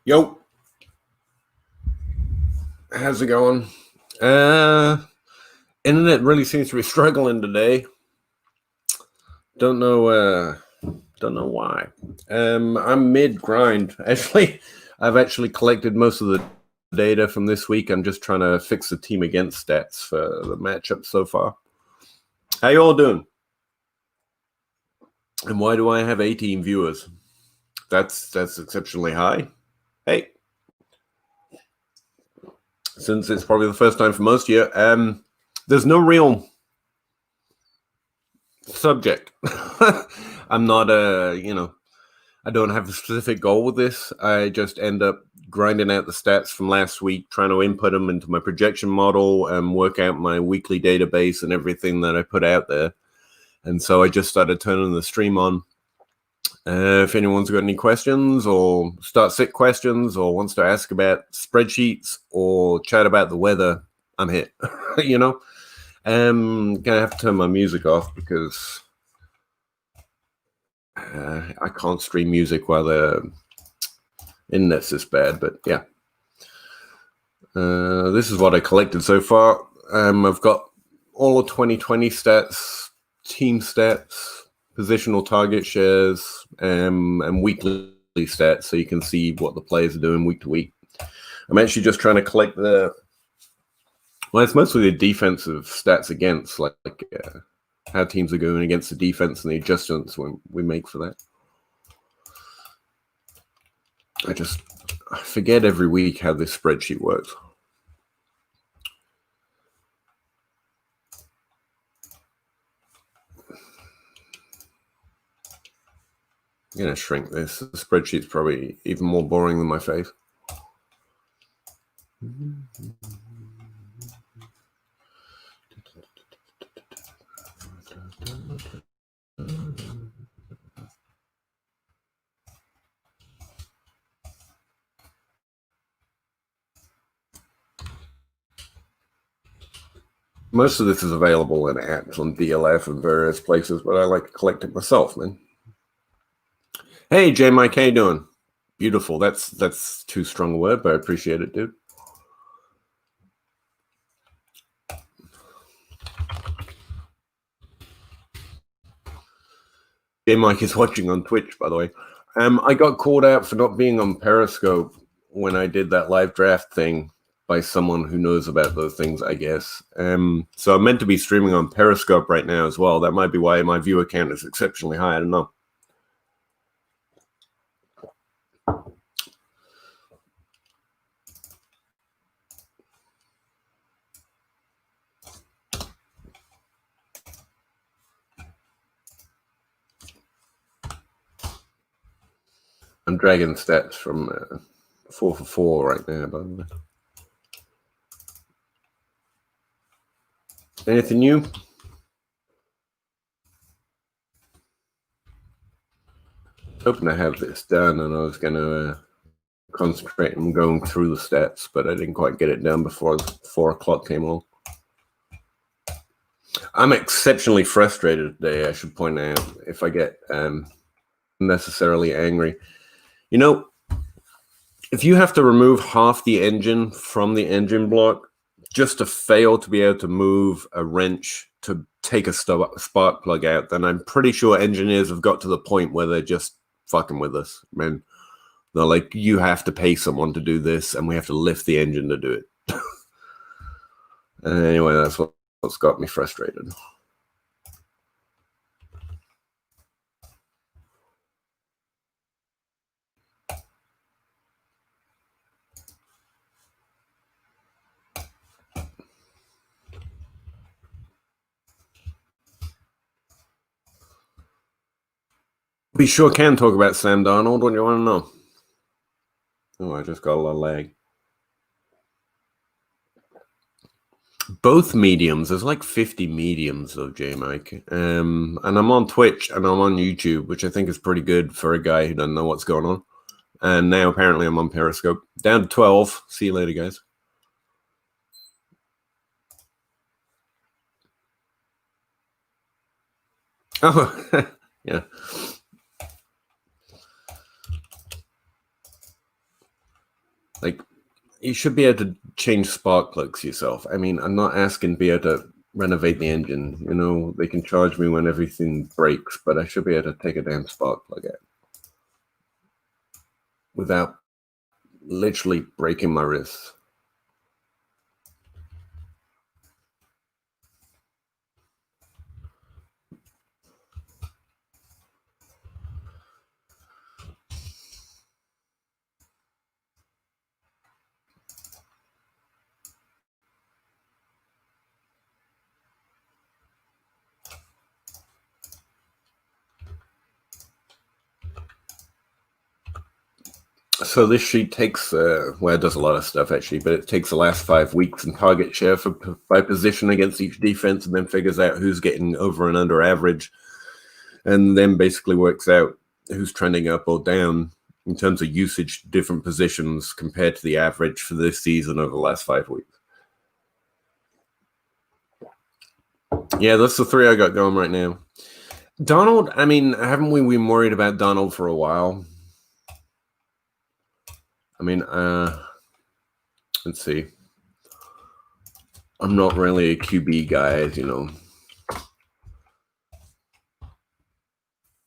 Yo, how's it going? Internet really seems to be struggling today. Don't know. Don't know why. I'm mid grind. I've collected most of the data from this week. I'm just trying to fix the team against stats for the matchup so far. How you all doing? And why do I have 18 viewers? That's exceptionally high. Hey, since it's probably the first time for most of you, there's no real subject. I'm not I don't have a specific goal with this. I just end up grinding out the stats from last week, trying to input them into my projection model and work out my weekly database and everything that I put out there. And so I just started turning the stream on. If anyone's got any questions or start sick questions or wants to ask about spreadsheets or chat about the weather, I'm here. Gonna have to turn my music off because I can't stream music while the internet's this bad. But yeah, this is what I collected so far. I've got all of 2020 stats, team stats, positional target shares, and weekly stats, so you can see what the players are doing week to week. I'm actually just trying to collect it's mostly the defensive stats against, how teams are going against the defense and the adjustments we make for that. I forget every week how this spreadsheet works. I'm going to shrink this. The spreadsheet's probably even more boring than my face. Most of this is available in apps on DLF and various places, but I like to collect it myself, man. Hey, J Mike, how you doing? Beautiful. That's too strong a word, but I appreciate it, dude. J Mike is watching on Twitch, by the way. I got called out for not being on Periscope when I did that live draft thing by someone who knows about those things, I guess. So I'm meant to be streaming on Periscope right now as well. That might be why my viewer count is exceptionally high. I don't know. I'm dragging stats from 4 for 4 right now, by the way. Anything new? Hoping to have this done, and I was going to concentrate on going through the stats, but I didn't quite get it done before 4 o'clock came along. I'm exceptionally frustrated today, I should point out, if I get necessarily angry. You know, if you have to remove half the engine from the engine block just to fail to be able to move a wrench to take a spark plug out, then I'm pretty sure engineers have got to the point where they're just fucking with us. Man, they're like, you have to pay someone to do this, and we have to lift the engine to do it. Anyway, that's what's got me frustrated. We sure can talk about Sam Darnold. What do you want to know? Oh, I just got a lot of lag. Both mediums. There's like 50 mediums of J-Mike. And I'm on Twitch and I'm on YouTube, which I think is pretty good for a guy who doesn't know what's going on. And now apparently I'm on Periscope. Down to 12. See you later, guys. Oh, yeah. you should be able to change spark plugs yourself. I mean, I'm not asking to be able to renovate the engine. You know, they can charge me when everything breaks, but I should be able to take a damn spark plug out without literally breaking my wrists. So this sheet takes, well, it does a lot of stuff actually, but it takes the last 5 weeks and target share by position against each defense, and then figures out who's getting over and under average, and then basically works out who's trending up or down in terms of usage, different positions compared to the average for this season over the last 5 weeks. Yeah, that's the 3 I got going right now. Donald, I mean, haven't we been worried about Donald for a while? I mean, let's see. I'm not really a QB guy, as you know.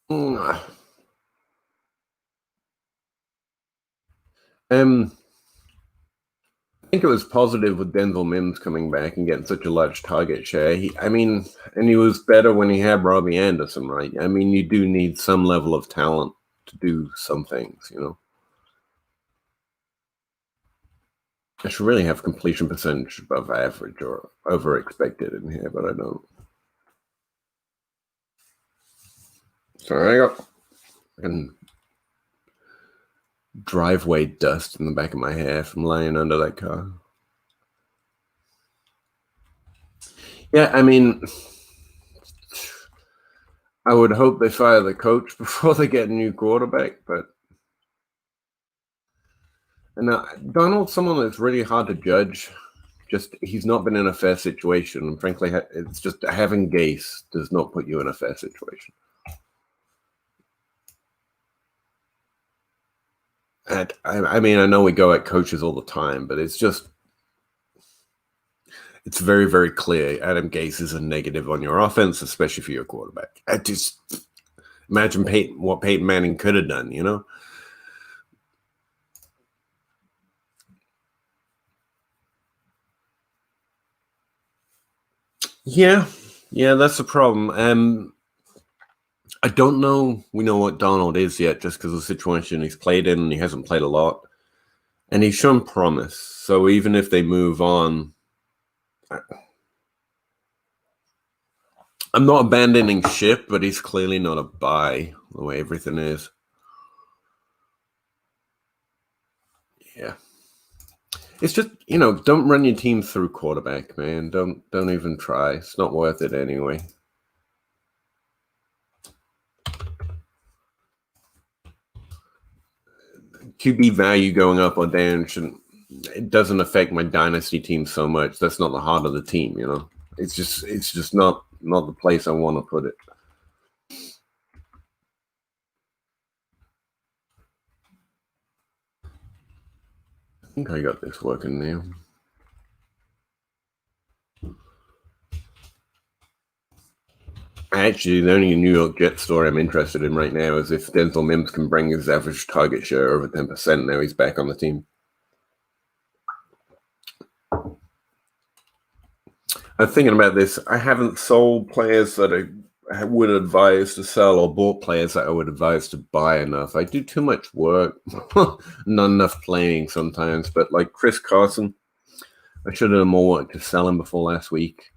I think it was positive with Denzel Mims coming back and getting such a large target share. And he was better when he had Robbie Anderson, right? I mean, you do need some level of talent to do some things, you know. I should really have completion percentage above average or over expected in here, but I don't. So I got driveway dust in the back of my hair from lying under that car. Yeah, I mean, I would hope they fire the coach before they get a new quarterback, but Donald's someone that's really hard to judge. Just he's not been in a fair situation, and frankly, it's just having Gase does not put you in a fair situation. And I mean, I know we go at coaches all the time, but it's very, very clear Adam Gase is a negative on your offense, especially for your quarterback. I just imagine what Peyton Manning could have done, you know? Yeah, that's the problem. I don't know we know what Donald is yet, just because of the situation he's played in, and he hasn't played a lot. And he's shown promise. So even if they move on, I'm not abandoning ship, but he's clearly not a buy the way everything is. Yeah. It's just, don't run your team through quarterback, man. Don't even try. It's not worth it anyway. QB value going up or down it doesn't affect my dynasty team so much. That's not the heart of the team, you know. It's just not the place I want to put it. I think I got this working now. Actually, the only New York Jets story I'm interested in right now is if Denzel Mims can bring his average target share over 10%. Now he's back on the team. I'm thinking about this. I haven't sold players that I would advise to sell, or bought players that I would advise to buy enough. I do too much work, not enough playing sometimes. But like Chris Carson, I should have done more work to sell him before last week.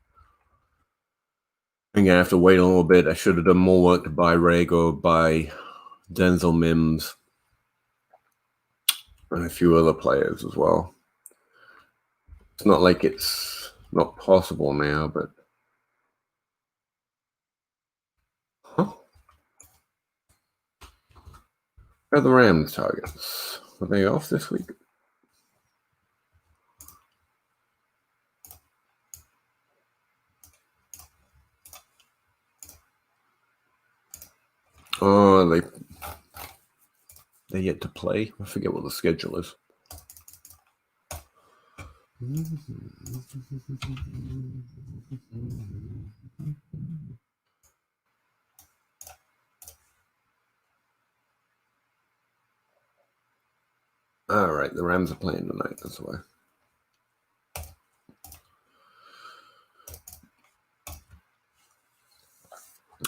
I'm gonna have to wait a little bit. I should have done more work to buy Rago, buy Denzel Mims, and a few other players as well. It's not like it's not possible now, but Where are the Rams targets? Were they off this week? Oh, they yet to play. I forget what the schedule is. All right, the Rams are playing tonight. That's why.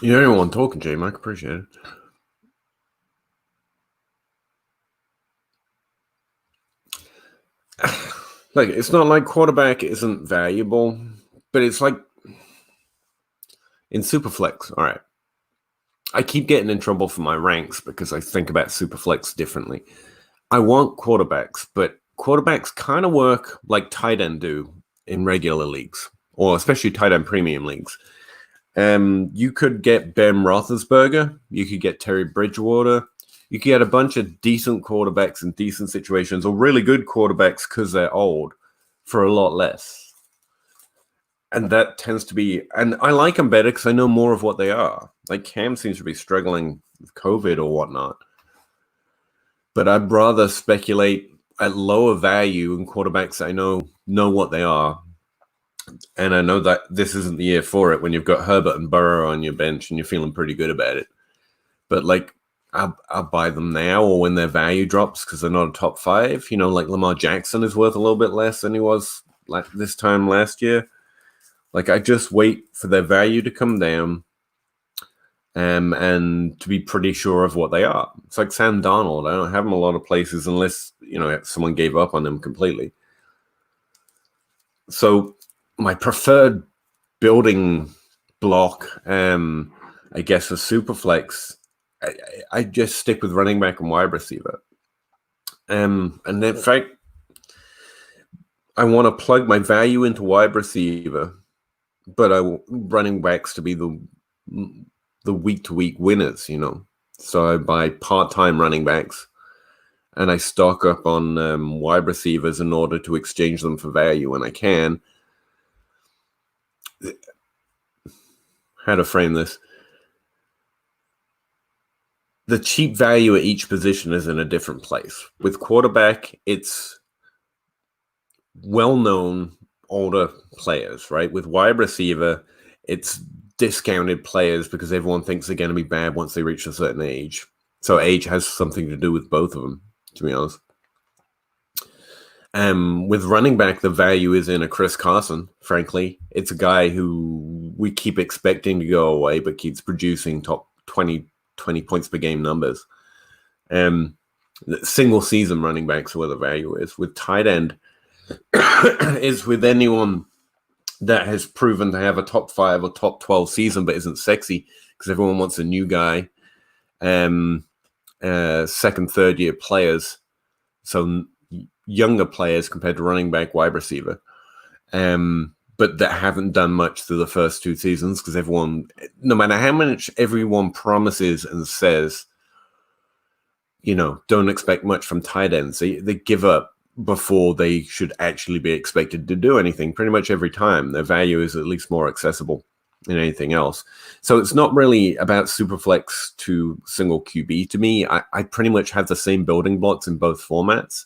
You're the only one talking, Jay. Mike, appreciate it. Like, it's not like quarterback isn't valuable, but it's like in Superflex. All right, I keep getting in trouble for my ranks because I think about Superflex differently. I want quarterbacks, but quarterbacks kind of work like tight end do in regular leagues, or especially tight end premium leagues. You could get Ben Roethlisberger, you could get Terry Bridgewater, you could get a bunch of decent quarterbacks in decent situations, or really good quarterbacks because they're old, for a lot less. And that tends to be, and I like them better because I know more of what they are. Like Cam seems to be struggling with COVID or whatnot. But I'd rather speculate at lower value in quarterbacks that I know what they are. And I know that this isn't the year for it when you've got Herbert and Burrow on your bench and you're feeling pretty good about it. But like, I'll buy them now or when their value drops because they're not a top 5. You know, like Lamar Jackson is worth a little bit less than he was like this time last year. Like, I just wait for their value to come down and to be pretty sure of what they are. It's like Sam Darnold. I don't have him a lot of places unless, you know, someone gave up on him completely. So my preferred building block, I guess, for Superflex, I just stick with running back and wide receiver. And in fact, I want to plug my value into wide receiver, but I want running backs to be the week-to-week winners, you know. So I buy part-time running backs, and I stock up on wide receivers in order to exchange them for value when I can. How to frame this? The cheap value at each position is in a different place. With quarterback, it's well-known older players, right? With wide receiver, it's discounted players because everyone thinks they're going to be bad once they reach a certain age. So age has something to do with both of them, to be honest. With running back, the value is in a Chris Carson, frankly. It's a guy who we keep expecting to go away, but keeps producing top 20 points per game numbers. Single season running backs where the value is. With tight end, is with anyone that has proven to have a top 5 or top 12 season but isn't sexy because everyone wants a new guy. Second, third year players. So younger players compared to running back, wide receiver. But that haven't done much through the first 2 seasons because everyone, no matter how much everyone promises and says, you know, don't expect much from tight ends. They give up before they should actually be expected to do anything pretty much every time. Their value is at least more accessible than anything else. So it's not really about Superflex to single QB to me. I pretty much have the same building blocks in both formats.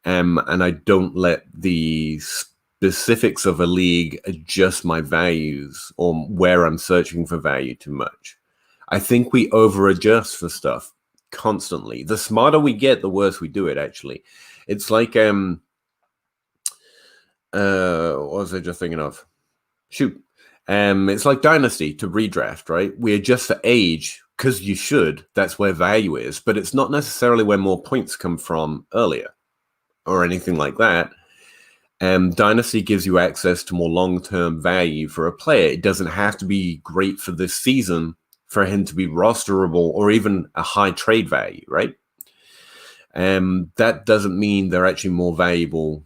And I don't let the specifics of a league adjust my values or where I'm searching for value too much. I think we over adjust for stuff constantly. The smarter we get, the worse we do it, actually. It's like, what was I just thinking of? Shoot. It's like Dynasty to redraft, right? We adjust for age because you should. That's where value is. But it's not necessarily where more points come from earlier or anything like that. Dynasty gives you access to more long-term value for a player. It doesn't have to be great for this season for him to be rosterable or even a high trade value, right? That doesn't mean they're actually more valuable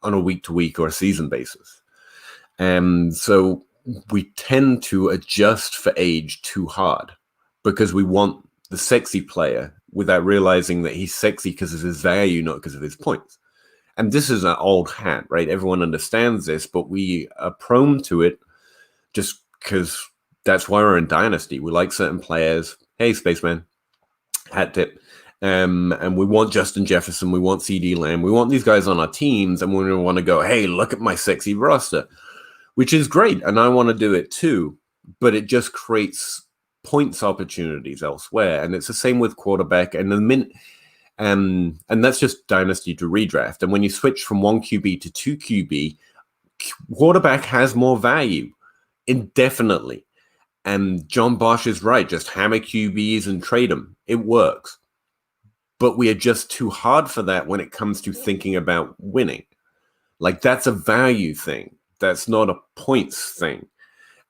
on a week-to-week or a season basis. So we tend to adjust for age too hard because we want the sexy player without realizing that he's sexy because of his value, not because of his points. And this is an old hat, right? Everyone understands this, but we are prone to it just because that's why we're in Dynasty. We like certain players. Hey, Spaceman, hat tip. And we want Justin Jefferson, we want CD Lamb, we want these guys on our teams, and we want to go, hey, look at my sexy roster, which is great, and I want to do it too, but it just creates points opportunities elsewhere, and it's the same with quarterback. And the minute, and that's just dynasty to redraft. And when you switch from 1 QB to 2 QB, quarterback has more value indefinitely. And John Bosch is right. Just hammer QBs and trade them. It works. But we are just too hard for that when it comes to thinking about winning. Like, that's a value thing. That's not a points thing.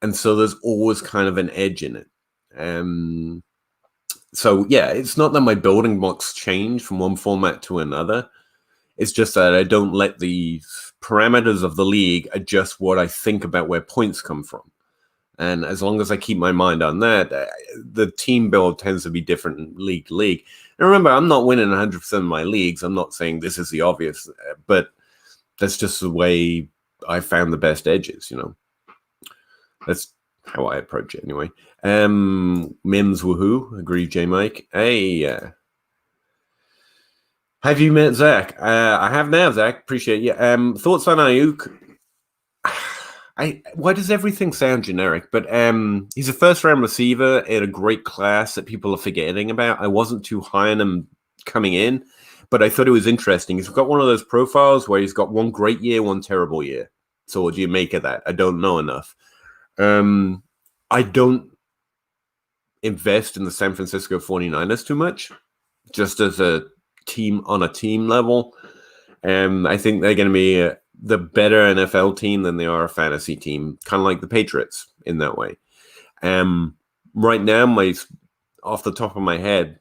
And so there's always kind of an edge in it. So, yeah, it's not that my building blocks change from one format to another. It's just that I don't let the parameters of the league adjust what I think about where points come from. And as long as I keep my mind on that, the team build tends to be different league to league. And remember, I'm not winning 100% of my leagues. I'm not saying this is the obvious, but that's just the way I found the best edges, you know. That's how I approach it anyway. Mims woohoo, agree, J Mike. Hey, have you met Zach? I have now, Zach. Appreciate you. Thoughts on Ayuk? Why does everything sound generic? But he's a first-round receiver in a great class that people are forgetting about. I wasn't too high on him coming in, but I thought it was interesting. He's got one of those profiles where he's got one great year, one terrible year. So what do you make of that? I don't know enough. I don't invest in the San Francisco 49ers too much, just as a team on a team level. I think they're going to be the better NFL team than they are a fantasy team, kind of like the Patriots in that way. Right now, off the top of my head,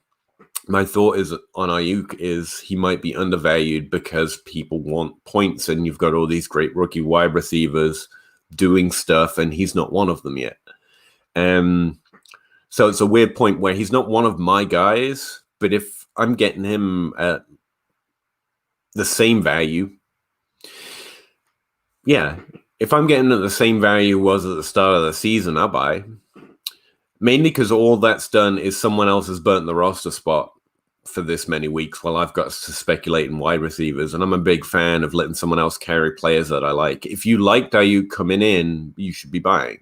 my thought is on Ayuk is he might be undervalued because people want points, and you've got all these great rookie wide receivers doing stuff, and he's not one of them yet. So it's a weird point where he's not one of my guys, but if I'm getting him at the same value, yeah, if I'm getting at the same value was at the start of the season, I'll buy. Mainly because all that's done is someone else has burnt the roster spot for this many weeks while I've got to speculate in wide receivers. And I'm a big fan of letting someone else carry players that I like. If you liked Ayuk coming in, you should be buying.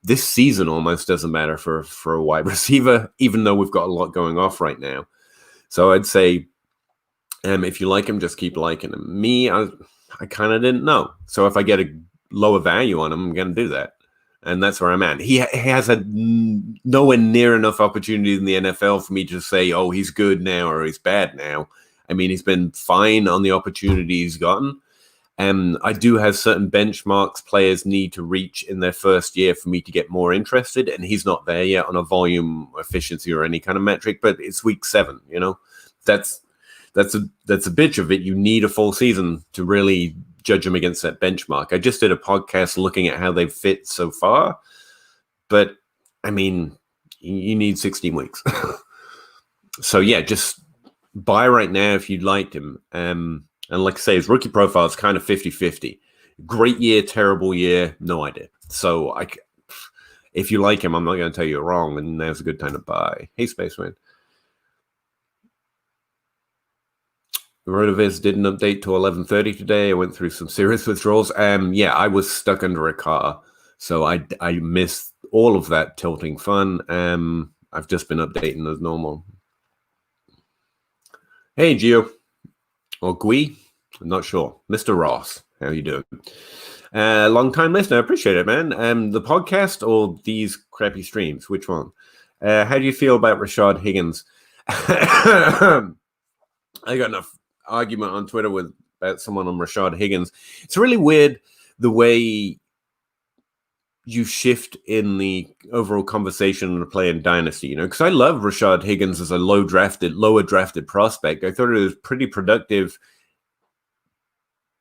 This season almost doesn't matter for a wide receiver, even though we've got a lot going off right now. So I'd say if you like him, just keep liking him. Me, I kind of didn't know. So if I get a lower value on him, I'm going to do that. And that's where I'm at. He has had nowhere near enough opportunity in the NFL for me to say, oh, he's good now or he's bad now. I mean, he's been fine on the opportunity he's gotten. And I do have certain benchmarks players need to reach in their first year for me to get more interested. And he's not there yet on a volume, efficiency, or any kind of metric, but it's week 7, you know. That's a bitch of it. You need a full season to really judge them against that benchmark. I just did a podcast looking at how they've fit so far, but I mean, you need 16 weeks. So yeah, just buy right now if you'd like him. And like I say, his rookie profile is kind of 50-50. Great year, terrible year, no idea. So if you like him, I'm not going to tell you you're wrong, and now's a good time to buy. Hey, Spaceman. Rotoviz didn't update till 11:30 today. I went through some serious withdrawals. Yeah, I was stuck under a car, so I missed all of that tilting fun. I've just been updating as normal. Hey, Gio. Or Gui. I'm not sure. Mr. Ross, how you doing? Long time listener. I appreciate it, man. The podcast or these crappy streams? Which one? How do you feel about Rashad Higgins? I got enough argument on Twitter about someone on Rashad Higgins. It's really weird the way you shift in the overall conversation on a play in Dynasty, you know, because I love Rashad Higgins as a lower drafted prospect. I thought it was pretty productive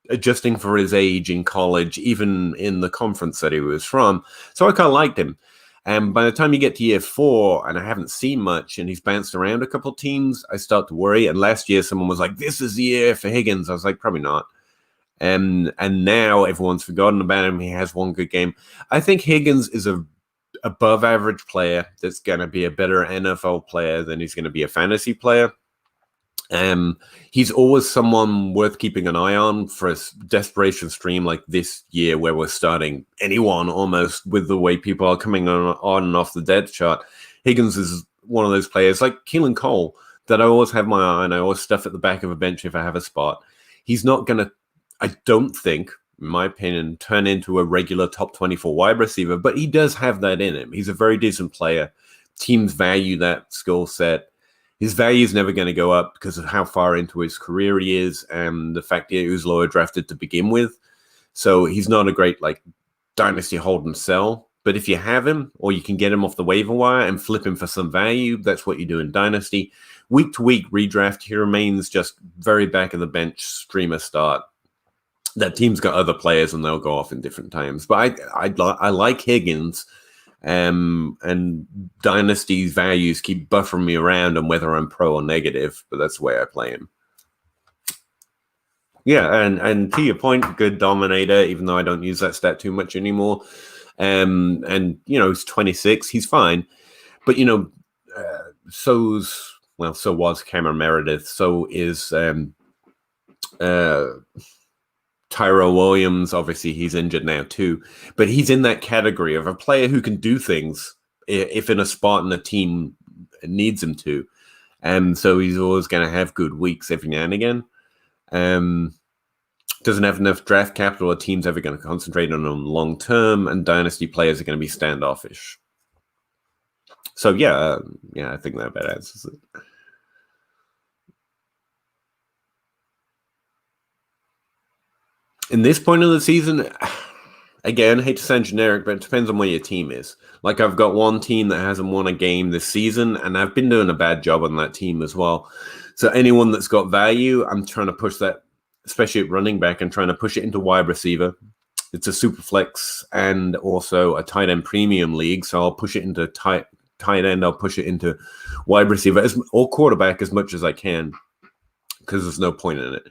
adjusting for his age in college, even in the conference that he was from. So I kind of liked him. And by the time you get to year 4, and I haven't seen much, and he's bounced around a couple teams, I start to worry. And last year, someone was like, this is the year for Higgins. I was like, probably not. And now everyone's forgotten about him. He has one good game. I think Higgins is a above average player that's going to be a better NFL player than he's going to be a fantasy player. He's always someone worth keeping an eye on for a desperation stream like this year, where we're starting anyone almost with the way people are coming on and off the depth chart. Higgins is one of those players like Keelan Cole that I always have my eye on. I always stuff at the back of a bench if I have a spot. He's not going to, I don't think, in my opinion, turn into a regular top 24 wide receiver, but he does have that in him. He's a very decent player. Teams value that skill set. His value is never going to go up because of how far into his career he is and the fact that he was lower drafted to begin with. So he's not a great like dynasty hold and sell. But if you have him, or you can get him off the waiver wire and flip him for some value, that's what you do in dynasty. Week to week redraft, he remains just very back of the bench streamer start. That team's got other players and they'll go off in different times. But I like Higgins. And Dynasty's values keep buffering me around on whether I'm pro or negative, but that's the way I play him. Yeah, and to your point, good dominator, even though I don't use that stat too much anymore. And he's 26, he's fine. But so was Cameron Meredith, so is Tyrell Williams. Obviously, he's injured now too, but he's in that category of a player who can do things if in a spot and the team needs him to. So he's always going to have good weeks every now and again. Doesn't have enough draft capital, or team's ever going to concentrate on him long term, and dynasty players are going to be standoffish. So yeah, I think that about answers it. In this point of the season, again, I hate to sound generic, but it depends on where your team is. Like, I've got one team that hasn't won a game this season, and I've been doing a bad job on that team as well. So anyone that's got value, I'm trying to push that, especially at running back, and trying to push it into wide receiver. It's a super flex and also a tight end premium league, so I'll push it into tight end. I'll push it into wide receiver or quarterback as much as I can, because there's no point in it.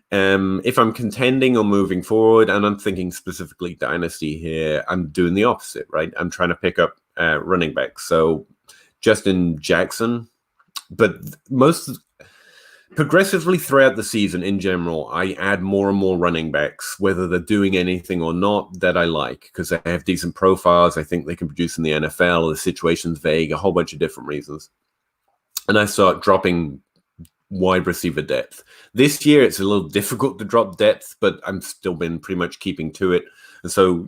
If I'm contending or moving forward, and I'm thinking specifically dynasty here, I'm doing the opposite, right? I'm trying to pick up running backs. So Justin Jackson, but progressively throughout the season in general, I add more and more running backs, whether they're doing anything or not, that I like, because they have decent profiles. I think they can produce in the NFL. The situation's vague, a whole bunch of different reasons. And I start dropping wide receiver depth. This year, it's a little difficult to drop depth, but I'm still been pretty much keeping to it. And so,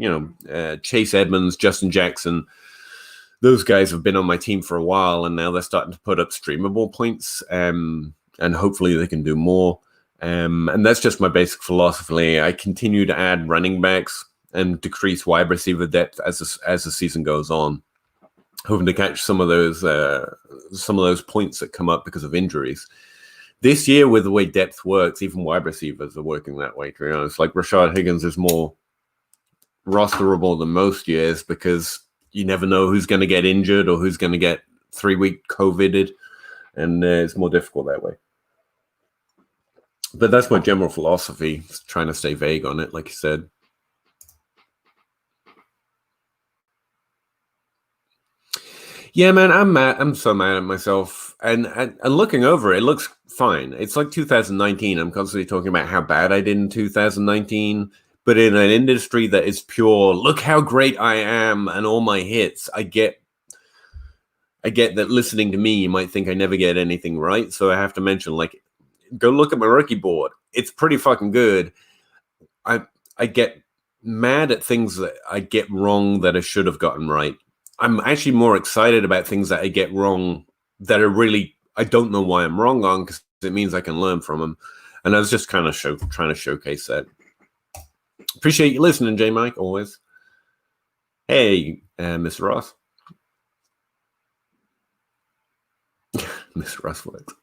Chase Edmonds, Justin Jackson, those guys have been on my team for a while, and now they're starting to put up streamable points, and hopefully they can do more. And that's just my basic philosophy. I continue to add running backs and decrease wide receiver depth as the season goes on, hoping to catch some of those points that come up because of injuries. This year, with the way depth works, even wide receivers are working that way, to be honest. Like, Rashad Higgins is more rosterable than most years because you never know who's going to get injured or who's going to get 3-week COVIDed, and it's more difficult that way. But that's my general philosophy, trying to stay vague on it, like you said. Yeah, man, I'm mad. I'm so mad at myself. And looking over it looks fine. It's like 2019. I'm constantly talking about how bad I did in 2019. But in an industry that is pure, look how great I am and all my hits, I get that listening to me, you might think I never get anything right. So I have to mention, like, go look at my rookie board. It's pretty fucking good. I get mad at things that I get wrong that I should have gotten right. I'm actually more excited about things that I get wrong that are really, I don't know why I'm wrong on, because it means I can learn from them. And I was just kind of trying to showcase that. Appreciate you listening, J Mike, always. Hey, Mr. Ross. Mr. Ross works.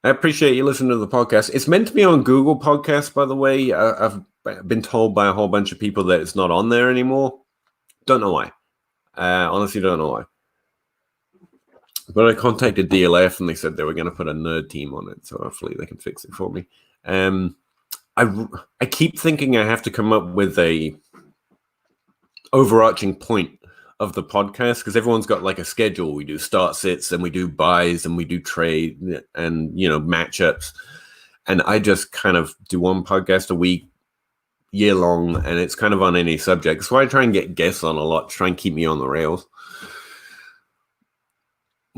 I appreciate you listening to the podcast. It's meant to be on Google Podcasts, by the way. I've been told by a whole bunch of people that it's not on there anymore. Don't know why. Honestly, don't know why. But I contacted DLF and they said they were going to put a nerd team on it, so hopefully they can fix it for me. I keep thinking I have to come up with a overarching point of the podcast because everyone's got like a schedule. We do start sits and we do buys and we do trade and, matchups. And I just kind of do one podcast a week, year long, and it's kind of on any subject. So I try and get guests on a lot to try and keep me on the rails.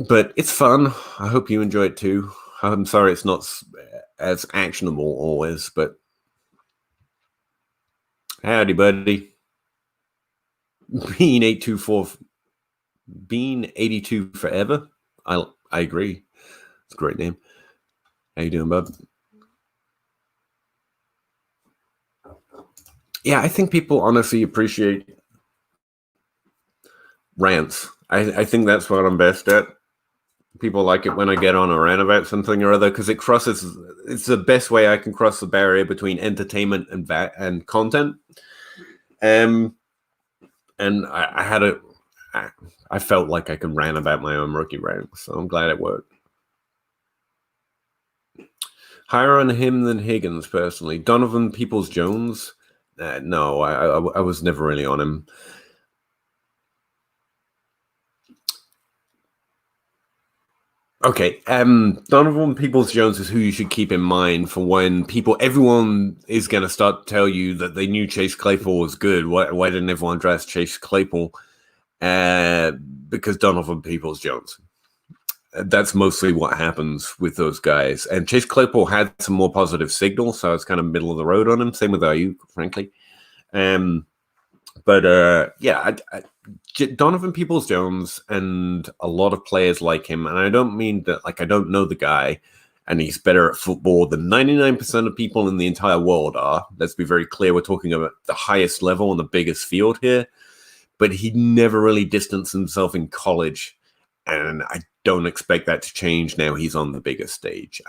But it's fun. I hope you enjoy it too. I'm sorry it's not as actionable always, but howdy, buddy. Bean 824, Bean 82 forever. I agree. It's a great name. How you doing, bud? Yeah, I think people honestly appreciate rants. I think that's what I'm best at. People like it when I get on a rant about something or other because it's the best way I can cross the barrier between entertainment and content. And I felt like I could rant about my own rookie rank, so I'm glad it worked. Higher on him than Higgins, personally. Donovan Peoples-Jones? No, I was never really on him. Okay, Donovan Peoples-Jones is who you should keep in mind for when everyone is going to start to tell you that they knew Chase Claypool was good. Why didn't everyone draft Chase Claypool? Because Donovan Peoples-Jones. That's mostly what happens with those guys. And Chase Claypool had some more positive signal, so it's kind of middle of the road on him. Same with Ayuk, frankly. Donovan Peoples-Jones and a lot of players like him, and I don't mean that like I don't know the guy and he's better at football than 99% of people in the entire world are. Let's be very clear. We're talking about the highest level and the biggest field here. But he never really distanced himself in college, and I don't expect that to change now he's on the biggest stage.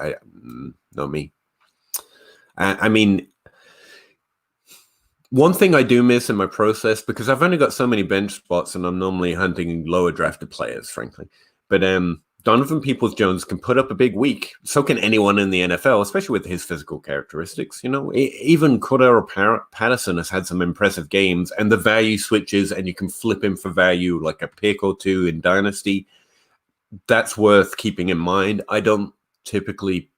Not me. I mean, one thing I do miss in my process, because I've only got so many bench spots and I'm normally hunting lower drafted players, frankly. But Donovan Peoples-Jones can put up a big week. So can anyone in the NFL, especially with his physical characteristics. Even Cordero Patterson has had some impressive games, and the value switches, and you can flip him for value like a pick or two in Dynasty. That's worth keeping in mind. I don't typically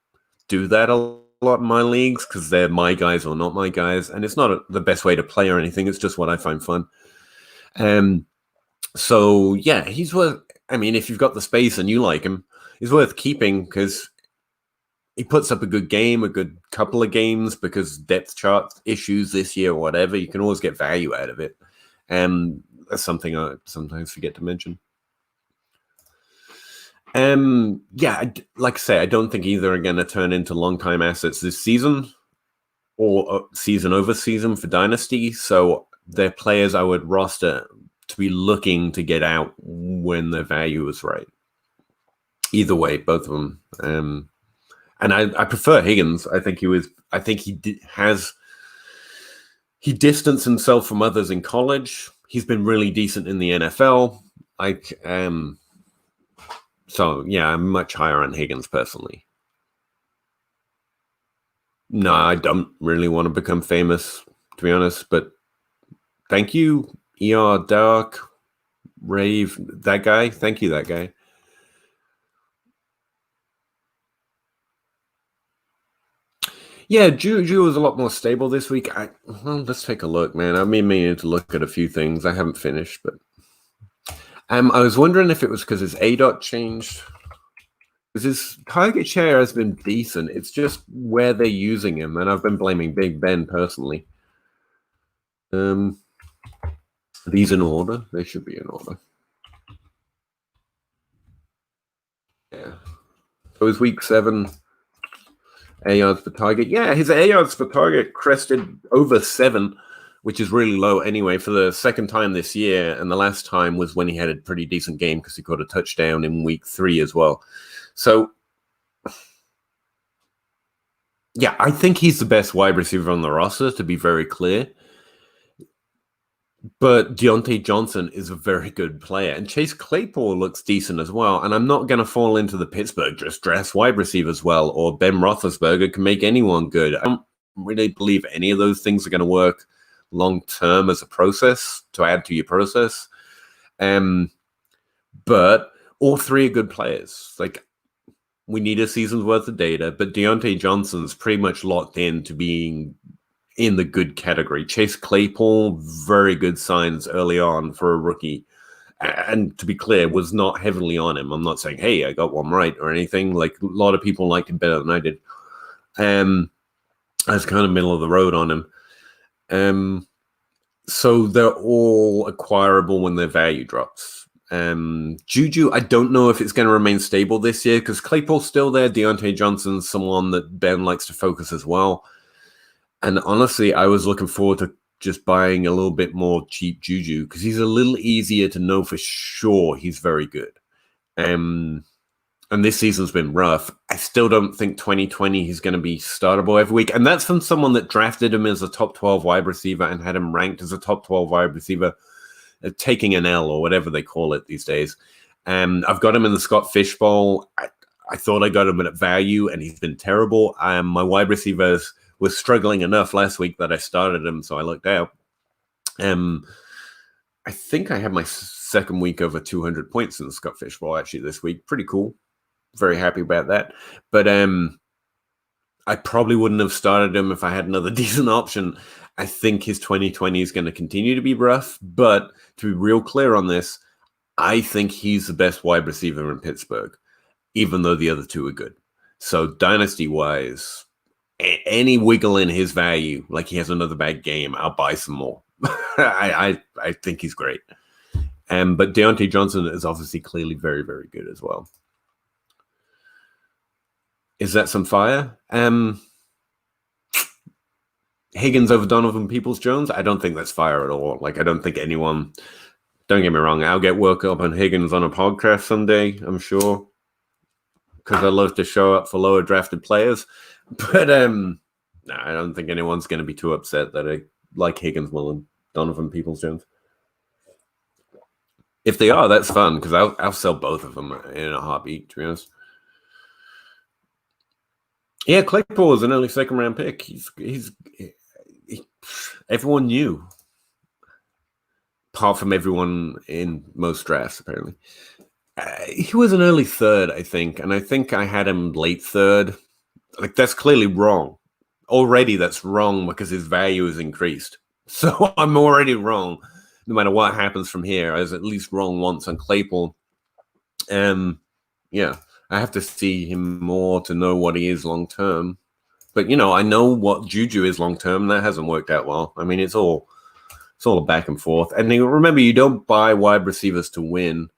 do that a lot in my leagues because they're my guys or not my guys, and it's not the best way to play or anything. It's just what I find fun. So yeah, he's worth. I mean, if you've got the space and you like him, he's worth keeping because he puts up a good game, a good couple of games, because depth chart issues this year or whatever. You can always get value out of it, and that's something I sometimes forget to mention. Like I say, I don't think either are going to turn into long-time assets this season or season over season for Dynasty. So they're players I would roster to be looking to get out when their value is right. Either way, both of them. And I prefer Higgins. I think he distanced himself from others in college. He's been really decent in the NFL. So, yeah, I'm much higher on Higgins personally. No, I don't really want to become famous, to be honest, but thank you, ER Dark, Rave, that guy. Thank you, that guy. Yeah, Juju was a lot more stable this week. Let's take a look, man. I've been meaning to look at a few things. I haven't finished, but I was wondering if it was because his ADOT changed. Because his target share has been decent. It's just where they're using him, and I've been blaming Big Ben personally. These in order? They should be in order. Yeah. So it was week 7. A yards per target. Yeah, his A yards per target crested over 7, which is really low anyway for the second time this year. And the last time was when he had a pretty decent game because he got a touchdown in week 3 as well. So, yeah, I think he's the best wide receiver on the roster, to be very clear. But Deontay Johnson is a very good player. And Chase Claypool looks decent as well. And I'm not going to fall into the Pittsburgh just draft wide receivers well, or Ben Roethlisberger can make anyone good. I don't really believe any of those things are going to work long-term as a process to add to your process. But all three are good players. Like, we need a season's worth of data, but Deontay Johnson's pretty much locked in to being in the good category. Chase Claypool, very good signs early on for a rookie. And to be clear, was not heavily on him. I'm not saying, hey, I got one right or anything. Like, a lot of people liked him better than I did. I was kind of middle of the road on him. So they're all acquirable when their value drops. Juju, I don't know if it's going to remain stable this year because Claypool's still there. Deontay Johnson's someone that Ben likes to focus as well. And honestly, I was looking forward to just buying a little bit more cheap Juju because he's a little easier to know for sure he's very good. And this season's been rough. I still don't think 2020 he's going to be startable every week. And that's from someone that drafted him as a top 12 wide receiver and had him ranked as a top 12 wide receiver, taking an L or whatever they call it these days. I've got him in the Scott Fish Bowl. I thought I got him at value, and he's been terrible. My wide receivers was struggling enough last week that I started him, so I looked out. I think I had my second week over 200 points in the Scott Fish Bowl actually this week. Pretty cool. Very happy about that. But I probably wouldn't have started him if I had another decent option. I think his 2020 is going to continue to be rough. But to be real clear on this, I think he's the best wide receiver in Pittsburgh, even though the other two are good. So dynasty-wise, any wiggle in his value, like he has another bad game, I'll buy some more. I think he's great. But Deontay Johnson is obviously clearly very, very good as well. Is that some fire? Higgins over Donovan Peoples-Jones? I don't think that's fire at all. Like, I don't think anyone... Don't get me wrong, I'll get worked up on Higgins on a podcast someday, I'm sure. Because I love to show up for lower drafted players. But no, I don't think anyone's going to be too upset that I like Higgins more than Donovan Peoples-Jones. If they are, that's fun, because I'll sell both of them in a heartbeat, to be honest. Yeah, Claypool is an early second-round pick. He's everyone knew, apart from everyone in most drafts, apparently. He was an early third, I think, and I think I had him late third. Like, that's clearly wrong. Already that's wrong because his value is increased. So I'm already wrong. No matter what happens from here, I was at least wrong once on Claypool. Yeah. I have to see him more to know what he is long term. But, I know what Juju is long term. That hasn't worked out well. I mean, it's all back and forth. And remember, you don't buy wide receivers to win.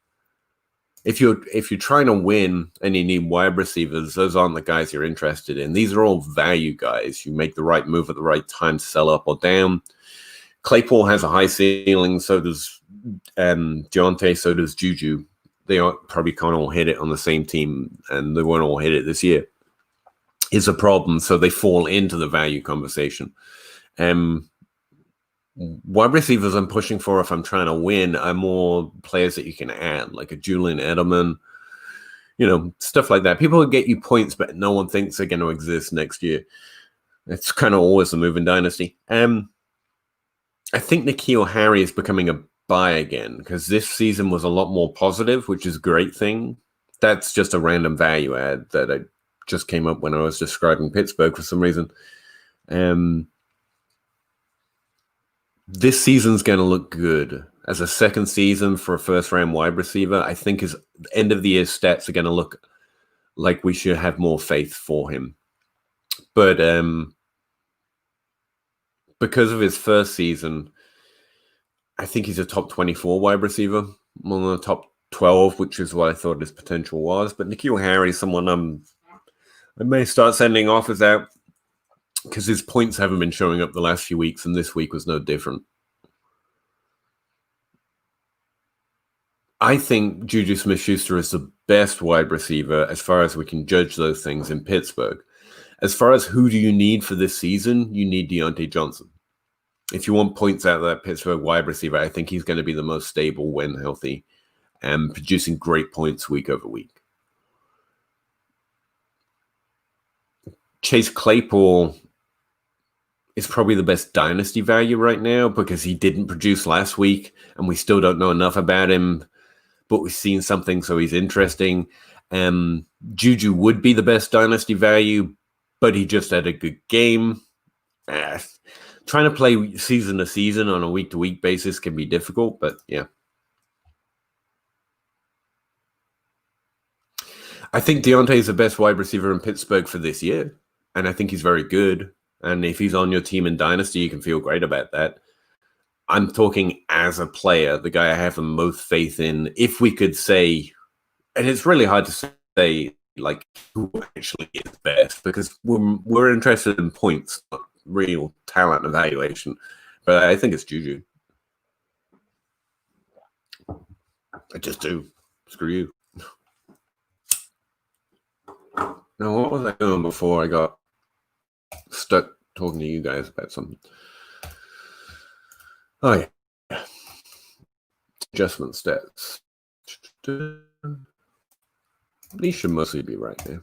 If you're trying to win and you need wide receivers, those aren't the guys you're interested in. These are all value guys. You make the right move at the right time to sell up or down. Claypool has a high ceiling. So does Deontay. So does Juju. They probably can't all hit it on the same team, and they won't all hit it this year. It's a problem, so they fall into the value conversation. Wide receivers I'm pushing for if I'm trying to win are more players that you can add, like a Julian Edelman, stuff like that. People will get you points, but no one thinks they're going to exist next year. It's kind of always a move in Dynasty. I think N'Keal Harry is becoming a buy again because this season was a lot more positive, which is a great thing. That's just a random value add that I just came up when I was describing Pittsburgh for some reason. This season's going to look good as a second season for a first-round wide receiver. I think his end of the year stats are going to look like we should have more faith for him. But because of his first season, I think he's a top 24 wide receiver, more than a top 12, which is what I thought his potential was. But N'Keal Harry is someone I may start sending offers out because his points haven't been showing up the last few weeks, and this week was no different. I think Juju Smith-Schuster is the best wide receiver as far as we can judge those things in Pittsburgh. As far as who do you need for this season, you need Deontay Johnson. If you want points out of that Pittsburgh wide receiver, I think he's going to be the most stable when healthy and producing great points week over week. Chase Claypool, is probably the best dynasty value right now because he didn't produce last week and we still don't know enough about him, but we've seen something, so he's interesting. Juju would be the best dynasty value, but he just had a good game. Trying to play season to season on a week-to-week basis can be difficult, but yeah. I think Deontay is the best wide receiver in Pittsburgh for this year, and I think he's very good. And if he's on your team in Dynasty, you can feel great about that. I'm talking as a player, the guy I have the most faith in. If we could say, and it's really hard to say, like, who actually is best, because we're interested in points, not real talent evaluation. But I think it's Juju. I just do. Screw you. Now, what was I doing before I got stuck talking to you guys about something? Oh, yeah. Adjustment stats. These should mostly be right there.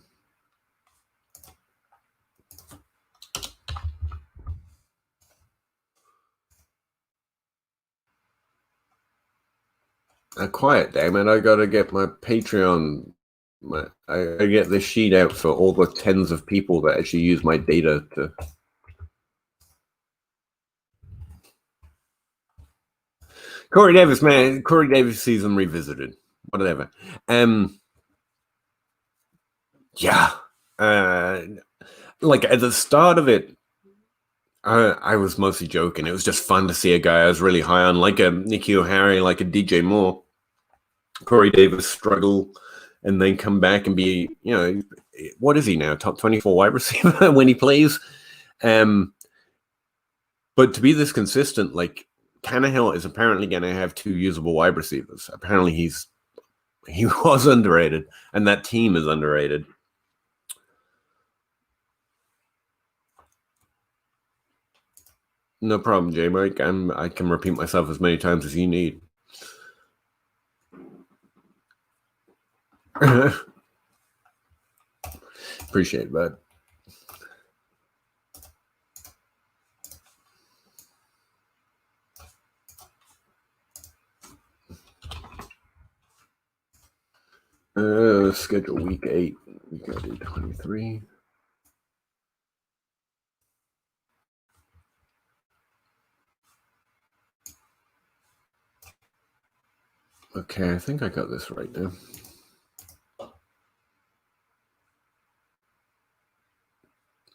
Quiet, damn it. I got to get my Patreon. I get this sheet out for all the tens of people that actually use my data to. Corey Davis, man. Corey Davis season revisited. Whatever. Yeah. Like at the start of it, I was mostly joking. It was just fun to see a guy I was really high on, like a Nicky O'Hara, like a DJ Moore. Corey Davis struggle and then come back and be, you know, what is he now? Top 24 wide receiver when he plays. But to be this consistent, like Tannehill is apparently going to have 2 usable wide receivers. Apparently he was underrated, and that team is underrated. No problem, J Mike. I can repeat myself as many times as you need. Appreciate it, bud. Schedule week 8. We got to do 23. Okay, I think I got this right now.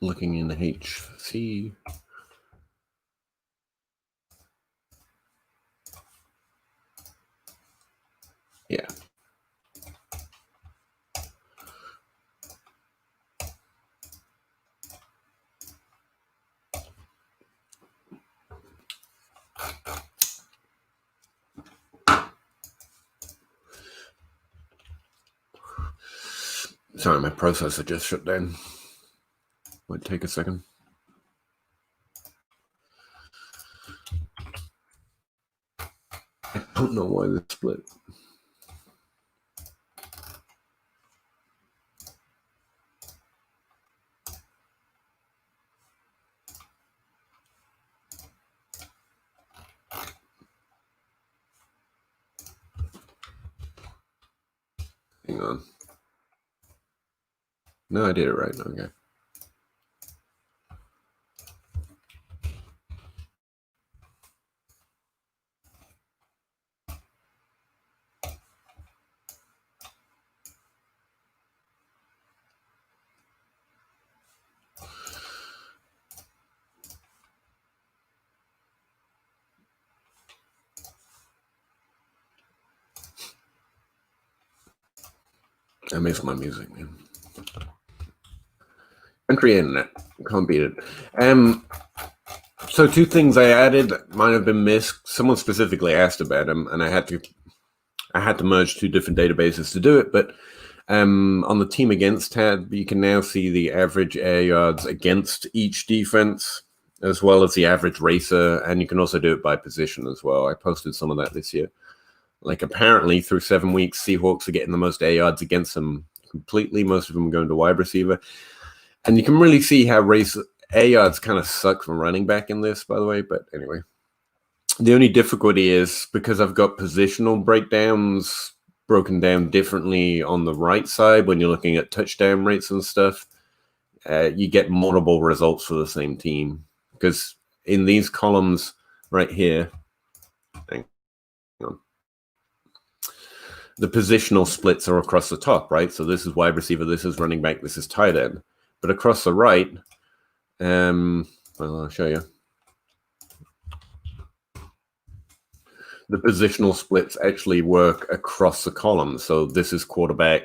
Looking in the HC. Yeah. Sorry, my processor just shut down. Might take a second. I don't know why this split. Hang on. No, I did it right. Okay. I miss my music, man. Country internet. Can't beat it. So 2 things I added might have been missed. Someone specifically asked about them, and I had to merge 2 different databases to do it. But on the team against tab, you can now see the average air yards against each defense, as well as the average racer, and you can also do it by position as well. I posted some of that this year. Like apparently through 7 weeks, Seahawks are getting the most air yards against them completely. Most of them are going to wide receiver. And you can really see how air yards kind of suck from running back in this, by the way. But anyway, the only difficulty is because I've got positional breakdowns broken down differently on the right side when you're looking at touchdown rates and stuff. You get multiple results for the same team because in these columns right here, hang on, the positional splits are across the top, right? So this is wide receiver, this is running back, this is tight end. But across the right, well, I'll show you. The positional splits actually work across the column. So this is quarterback,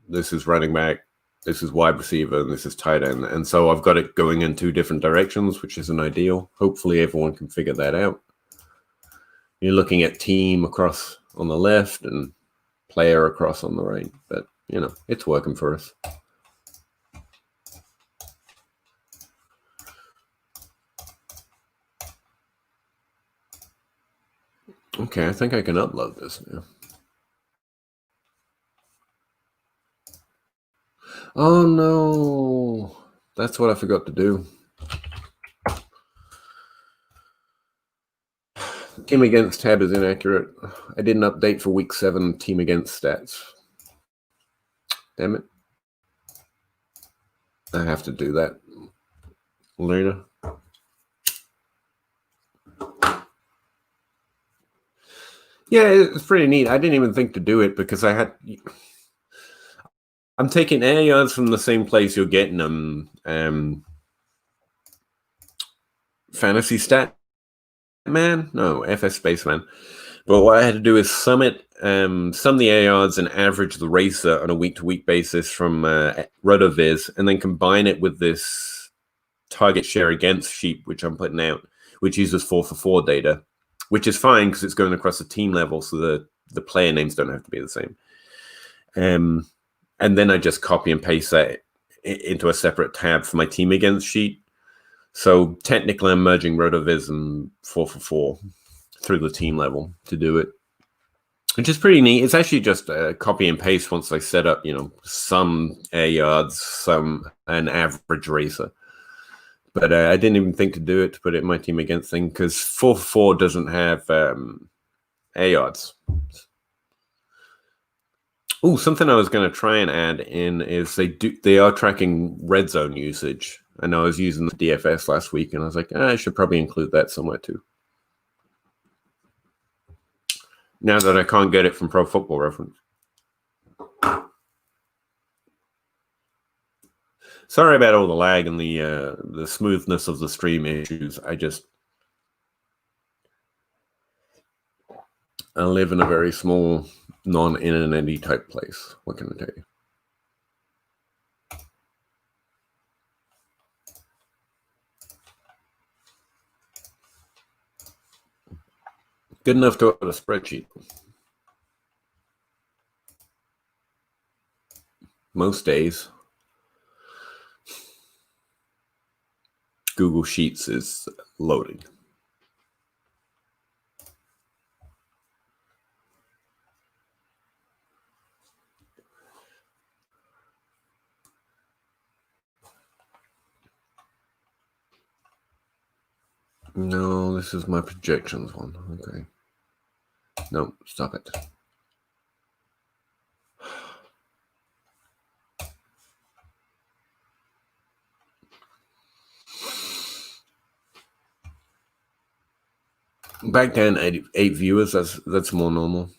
this is running back, this is wide receiver, and this is tight end. And so I've got it going in 2 different directions, which isn't ideal. Hopefully everyone can figure that out. You're looking at team across on the left and player across on the right. But, you know, it's working for us. Okay, I think I can upload this now. Oh, no. That's what I forgot to do. Team against tab is inaccurate. I didn't update for week 7 team against stats. Damn it. I have to do that later. Yeah, it's pretty neat. I didn't even think to do it because I'm taking air yards from the same place you're getting them. Fantasy Stat Man? No, FS Spaceman. But what I had to do is sum the air yards and average the racer on a week-to-week basis from RotoViz, and then combine it with this target share against sheet, which I'm putting out, which uses 4-for-4 data, which is fine because it's going across the team level, so the player names don't have to be the same. And then I just copy and paste that into a separate tab for my team against sheet. So technically, I'm merging RotoViz and 4-for-4 through the team level to do it, which is pretty neat. It's actually just a copy and paste once I set up, you know, some air yards, an average racer. But I didn't even think to do it to put it in my team against thing because 4-for-4 doesn't have air yards. Oh, something I was going to try and add in is they are tracking red zone usage. I know I was using the DFS last week, and I was like, I should probably include that somewhere too. Now that I can't get it from Pro Football Reference. Sorry about all the lag and the smoothness of the stream issues. I live in a very small, non-internet-y type place. What can I tell you? Good enough to have a spreadsheet. Most days. Google Sheets is loading. No, this is my projections one. Okay. No, stop it. Back down 8 viewers. That's more normal.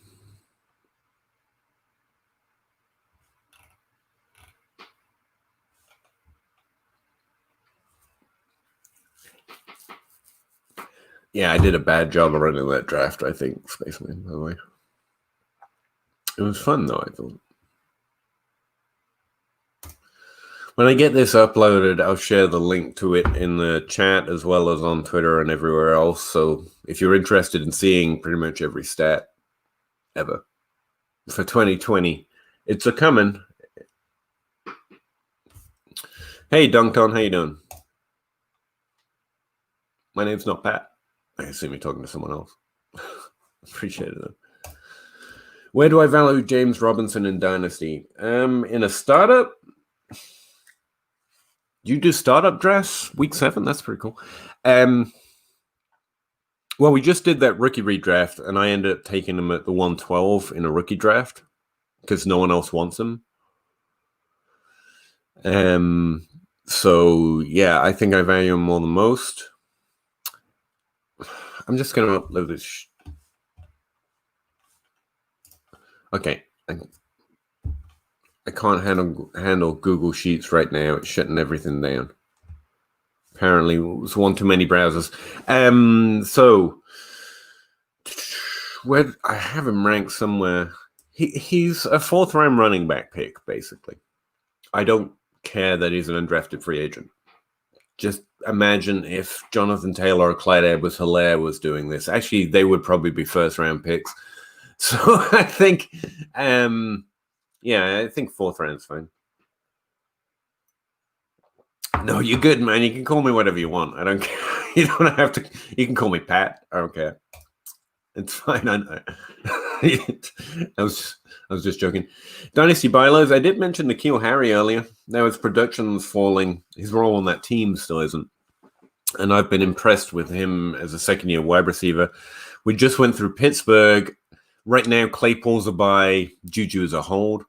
Yeah, I did a bad job of running that draft, I think, Spaceman, by the way. It was fun, though, I thought. When I get this uploaded, I'll share the link to it in the chat as well as on Twitter and everywhere else. So if you're interested in seeing pretty much every stat ever for 2020, it's a coming. Hey, Dunkton, how you doing? My name's not Pat. I assume you're talking to someone else. Appreciate it, though. Where do I value James Robinson in Dynasty? In a startup, You do startup drafts week 7? That's pretty cool. Well, we just did that rookie redraft, and I ended up taking him at the 112 in a rookie draft because no one else wants him. So yeah, I think I value him more than most. I'm just going to upload this. Okay. I can't handle Google Sheets right now. It's shutting everything down. Apparently, it was one too many browsers. So where I have him ranked somewhere. He's a 4th round running back pick, basically. I don't care that he's an undrafted free agent. Just imagine if Jonathan Taylor or Clyde Edwards-Helaire was doing this. Actually, they would probably be 1st round picks. So I think, I think 4th round's fine. No, you're good, man. You can call me whatever you want. I don't care. You don't have to. You can call me Pat. I don't care. It's fine. I was just joking. Dynasty bylaws. I did mention N'Keal Harry earlier. Now his production's falling. His role on that team still isn't. And I've been impressed with him as a second-year wide receiver. We just went through Pittsburgh. Right now, Claypool's a buy. Juju is a hold.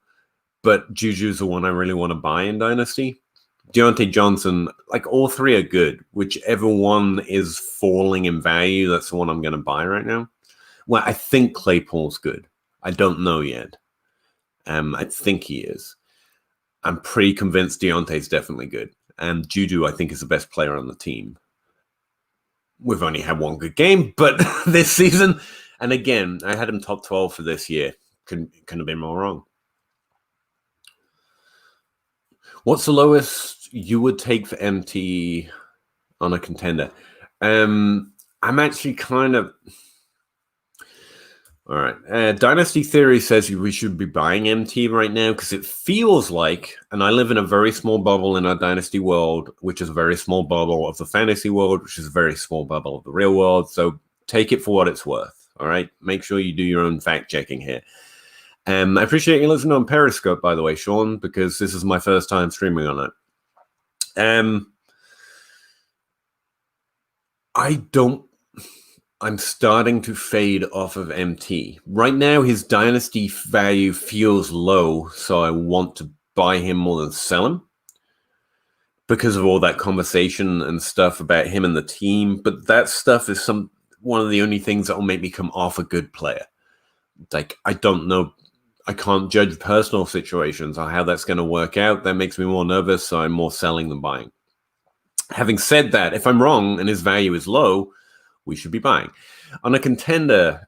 But Juju's the one I really want to buy in Dynasty. Deontay Johnson, like all 3 are good. Whichever one is falling in value, that's the one I'm going to buy right now. Well, I think Claypool's good. I don't know yet. I think he is. I'm pretty convinced Deontay's definitely good. And Juju, I think, is the best player on the team. We've only had one good game, but this season, and again, I had him top 12 for this year. Couldn't have been more wrong. What's the lowest you would take for MT on a contender? I'm actually kind of... All right. Dynasty Theory says we should be buying MT right now because it feels like, and I live in a very small bubble in our Dynasty world, which is a very small bubble of the fantasy world, which is a very small bubble of the real world. So take it for what it's worth. All right. Make sure you do your own fact checking here. I appreciate you listening on Periscope, by the way, Sean, because this is my first time streaming on it. I'm starting to fade off of MT. Right now, his dynasty value feels low, so I want to buy him more than sell him because of all that conversation and stuff about him and the team. But that stuff is one of the only things that will make me come off a good player. Like, I don't know. I can't judge personal situations or how that's going to work out. That makes me more nervous, so I'm more selling than buying. Having said that, if I'm wrong and his value is low, we should be buying. On a contender,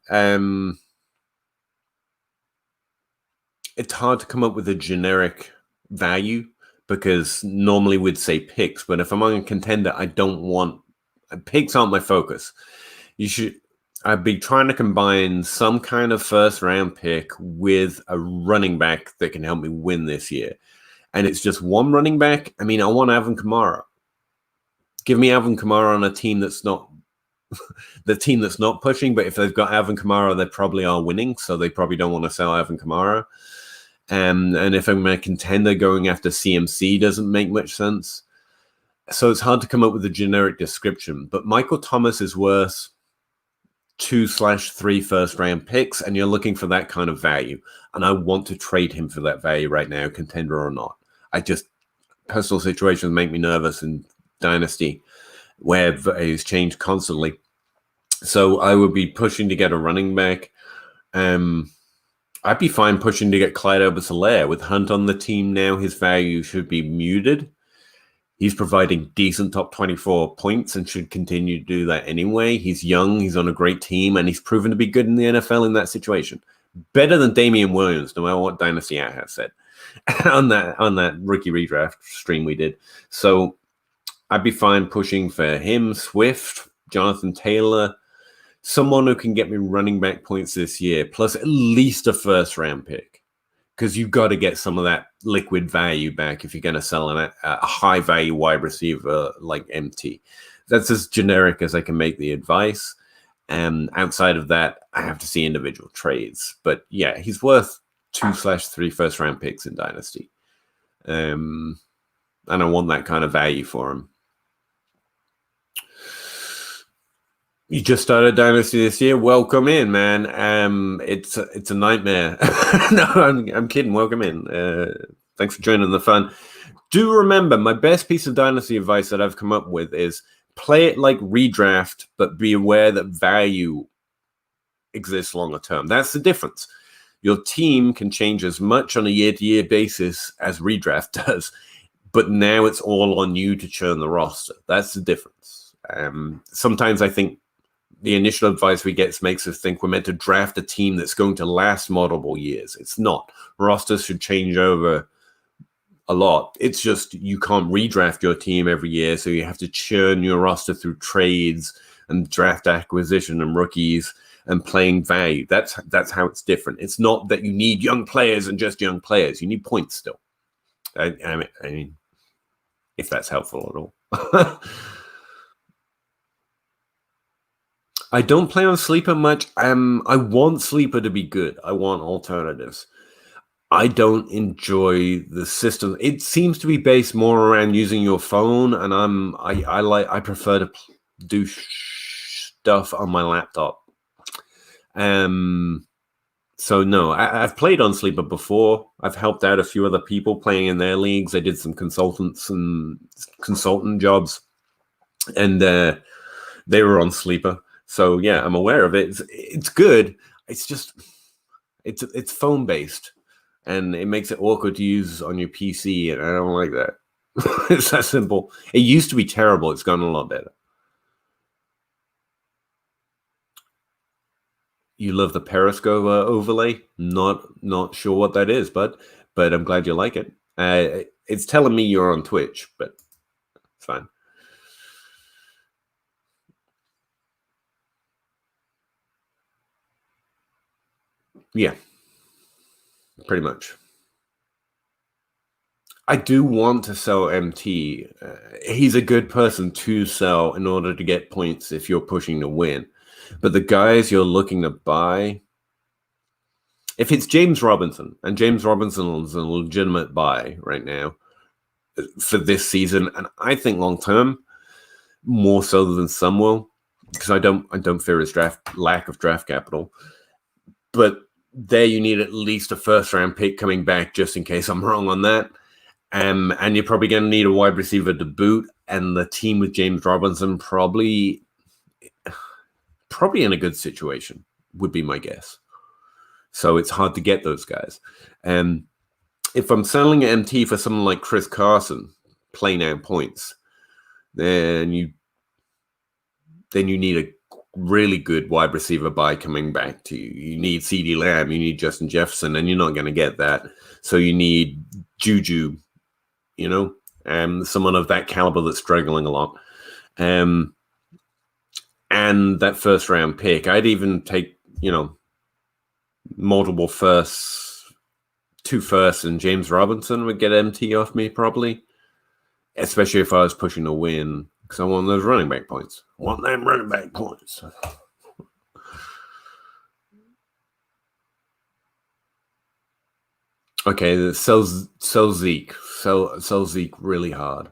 it's hard to come up with a generic value because normally we'd say picks, but if I'm on a contender, I don't want... Picks aren't my focus. I'd be trying to combine some kind of 1st round pick with a running back that can help me win this year. And it's just one running back. I mean, I want Alvin Kamara. Give me Alvin Kamara on a team that's not the team that's not pushing, but if they've got Alvin Kamara, they probably are winning, so they probably don't want to sell Alvin Kamara. And if I'm a contender, going after CMC doesn't make much sense. So it's hard to come up with a generic description. But Michael Thomas is worth 2/3 1st round picks, and you're looking for that kind of value. And I want to trade him for that value right now, contender or not. Personal situations make me nervous in Dynasty, where he's changed constantly. So I would be pushing to get a running back. I'd be fine pushing to get Clyde Edwards-Helaire. With Hunt on the team now, his value should be muted. He's providing decent top 24 points and should continue to do that anyway. He's young, he's on a great team, and he's proven to be good in the NFL in that situation. Better than Damian Williams, no matter what Dynasty I have said on that rookie redraft stream we did. So I'd be fine pushing for him, Swift, Jonathan Taylor, someone who can get me running back points this year, plus at least a 1st round pick. Because you've got to get some of that liquid value back if you're going to sell a high value wide receiver like MT. That's as generic as I can make the advice. And outside of that, I have to see individual trades. But yeah, he's worth 2/3 1st round picks in Dynasty. and I want that kind of value for him. You just started Dynasty this year. Welcome in, man. It's a nightmare. No, I'm kidding. Welcome in. Thanks for joining the fun. Do remember, my best piece of Dynasty advice that I've come up with is play it like redraft, but be aware that value exists longer term. That's the difference. Your team can change as much on a year-to-year basis as redraft does, but now it's all on you to churn the roster. That's the difference. Sometimes I think the initial advice we get makes us think we're meant to draft a team that's going to last multiple years. It's not. Rosters should change over a lot. It's just you can't redraft your team every year, so you have to churn your roster through trades and draft acquisition and rookies and playing value. That's how it's different. It's not that you need young players and just young players. You need points still. I mean, if that's helpful at all. I don't play on Sleeper much. I want Sleeper to be good. I want alternatives. I don't enjoy the system. It seems to be based more around using your phone, and I prefer to do stuff on my laptop. So no, I've played on Sleeper before. I've helped out a few other people playing in their leagues. I did some consultant jobs, and they were on Sleeper. So yeah, I'm aware of it. It's good. It's just it's phone based, and it makes it awkward to use on your PC, and I don't like that. It's that simple. It used to be terrible. It's gotten a lot better. You love the Periscope overlay? Not sure what that is, but I'm glad you like it. It's telling me you're on Twitch, but it's fine. Yeah, pretty much. I do want to sell MT. He's a good person to sell in order to get points if you're pushing to win. But the guys you're looking to buy, if it's James Robinson, and James Robinson is a legitimate buy right now for this season, and I think long term, more so than some will, because I don't fear his lack of draft capital. But there you need at least a first round pick coming back, just in case I'm wrong on that. And you're probably going to need a wide receiver to boot, and the team with James Robinson probably in a good situation would be my guess. So it's hard to get those guys. And if I'm selling an MT for someone like Chris Carson, plain out points, then you need a really good wide receiver buy coming back to you. You need CeeDee Lamb, you need Justin Jefferson, and you're not going to get that. So you need Juju, someone of that caliber that's struggling a lot. And that first round pick, I'd even take, multiple firsts, 2 firsts, and James Robinson would get MT off me probably, especially if I was pushing to win, because I want those running back points. I want them running back points. Okay, sell Zeke. Sell Zeke really hard.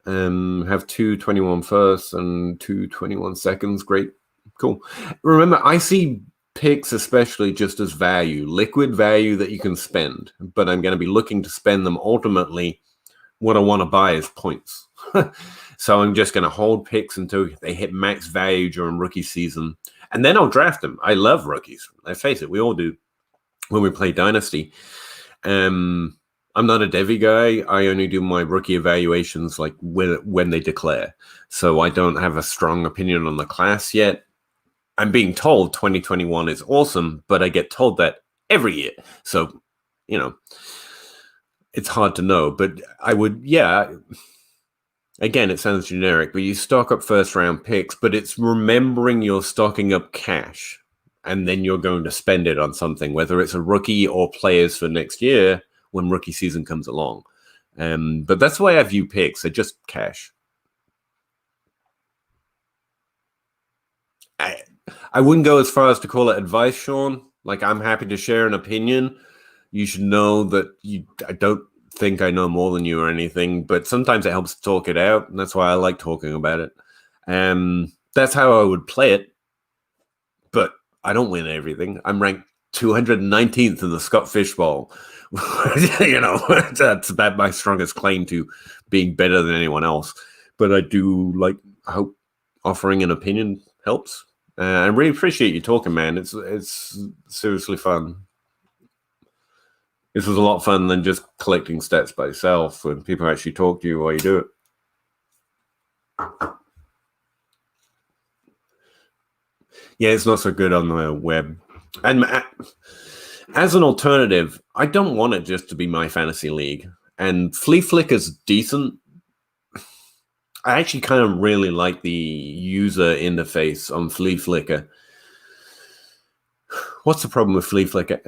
Have 2 21 firsts and 2 21 seconds. Great. Cool. Remember, I see picks especially just as value, liquid value that you can spend, but I'm going to be looking to spend them ultimately. What I want to buy is points. So I'm just going to hold picks until they hit max value during rookie season, and then I'll draft them. I love rookies. Let's face it, we all do when we play Dynasty. I'm not a Devy guy. I only do my rookie evaluations like when they declare. So I don't have a strong opinion on the class yet. I'm being told 2021 is awesome, but I get told that every year. So, it's hard to know. But I would, again, it sounds generic, but you stock up first round picks, but it's remembering you're stocking up cash and then you're going to spend it on something, whether it's a rookie or players for next year when rookie season comes along. But that's the way I view picks. They're just cash. I wouldn't go as far as to call it advice, Sean. Like, I'm happy to share an opinion. You should know that I don't think I know more than you or anything, but sometimes it helps to talk it out, and that's why I like talking about it. That's how I would play it, but I don't win everything. I'm ranked 219th in the Scott Fish Bowl. That's about my strongest claim to being better than anyone else. But I do I hope offering an opinion helps. I really appreciate you talking, man. It's seriously fun. This was a lot of fun than just collecting stats by yourself when people actually talk to you while you do it. Yeah, it's not so good on the web. And as an alternative, I don't want it just to be my fantasy league. And Flea Flicker's decent. I actually kind of really like the user interface on Flea Flicker. What's the problem with Flea Flicker?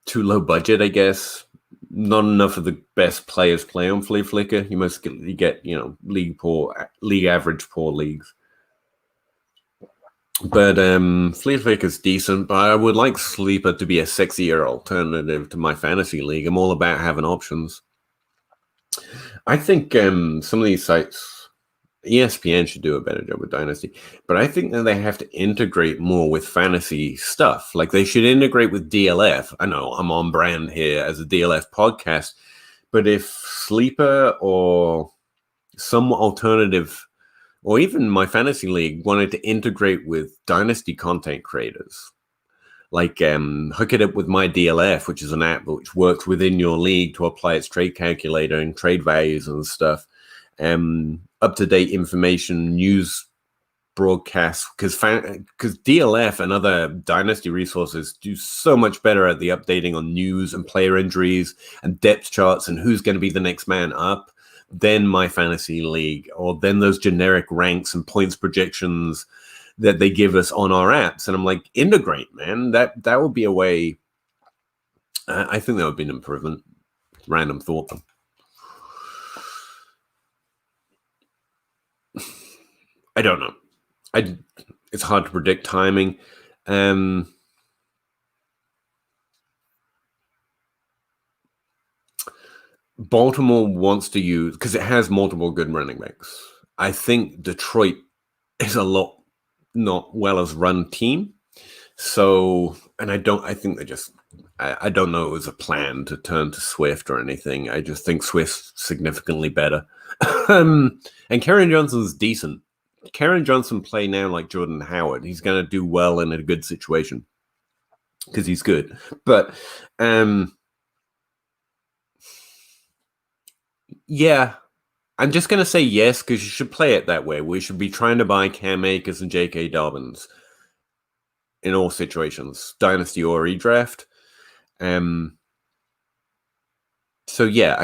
Too low budget, I guess. Not enough of the best players play on Flea Flicker. You mostly get, league average poor leagues. But Flea Flicker's decent, but I would like Sleeper to be a sexier alternative to my fantasy league. I'm all about having options. I think some of these sites, ESPN should do a better job with Dynasty, but I think that they have to integrate more with fantasy stuff. Like they should integrate with DLF. I know I'm on brand here as a DLF podcast, but if Sleeper or some alternative, or even my fantasy league, wanted to integrate with Dynasty content creators, like hook it up with My DLF, which is an app which works within your league to apply its trade calculator and trade values and stuff. Up-to-date information, news broadcasts, because DLF and other Dynasty resources do so much better at the updating on news and player injuries and depth charts and who's going to be the next man up than my fantasy league, or then those generic ranks and points projections that they give us on our apps. And I'm like, integrate, man. That would be a way. I think that would be an improvement. Random thought. I don't know. It's hard to predict timing. Baltimore wants to use, because it has multiple good running backs. I think Detroit is a lot not well as run team. So, and I don't know it was a plan to turn to Swift or anything. I just think Swift's significantly better. And Kerryon Johnson's decent. Kerryon Johnson play now like Jordan Howard. He's going to do well in a good situation because he's good. But, yeah, I'm just going to say yes because you should play it that way. We should be trying to buy Cam Akers and J.K. Dobbins in all situations, Dynasty or redraft. So, yeah,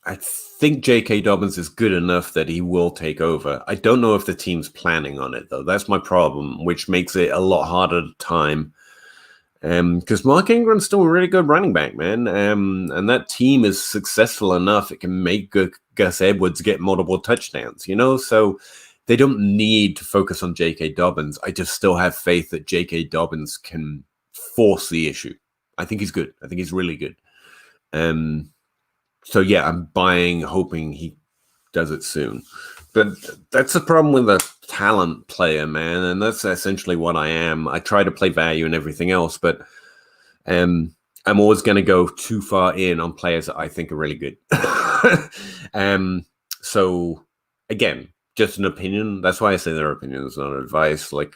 I think J.K. Dobbins is good enough that he will take over. I don't know if the team's planning on it, though. That's my problem, which makes it a lot harder to time. Because Mark Ingram's still a really good running back, man. And that team is successful enough. It can make Gus Edwards get multiple touchdowns, So they don't need to focus on J.K. Dobbins. I just still have faith that J.K. Dobbins can force the issue. I think he's good. I think he's really good. So, yeah, I'm buying, hoping he does it soon. But that's the problem with a talent player, man, and that's essentially what I am. I try to play value and everything else, but I'm always going to go too far in on players that I think are really good. So, again, just an opinion. That's why I say their opinions, not advice. Like,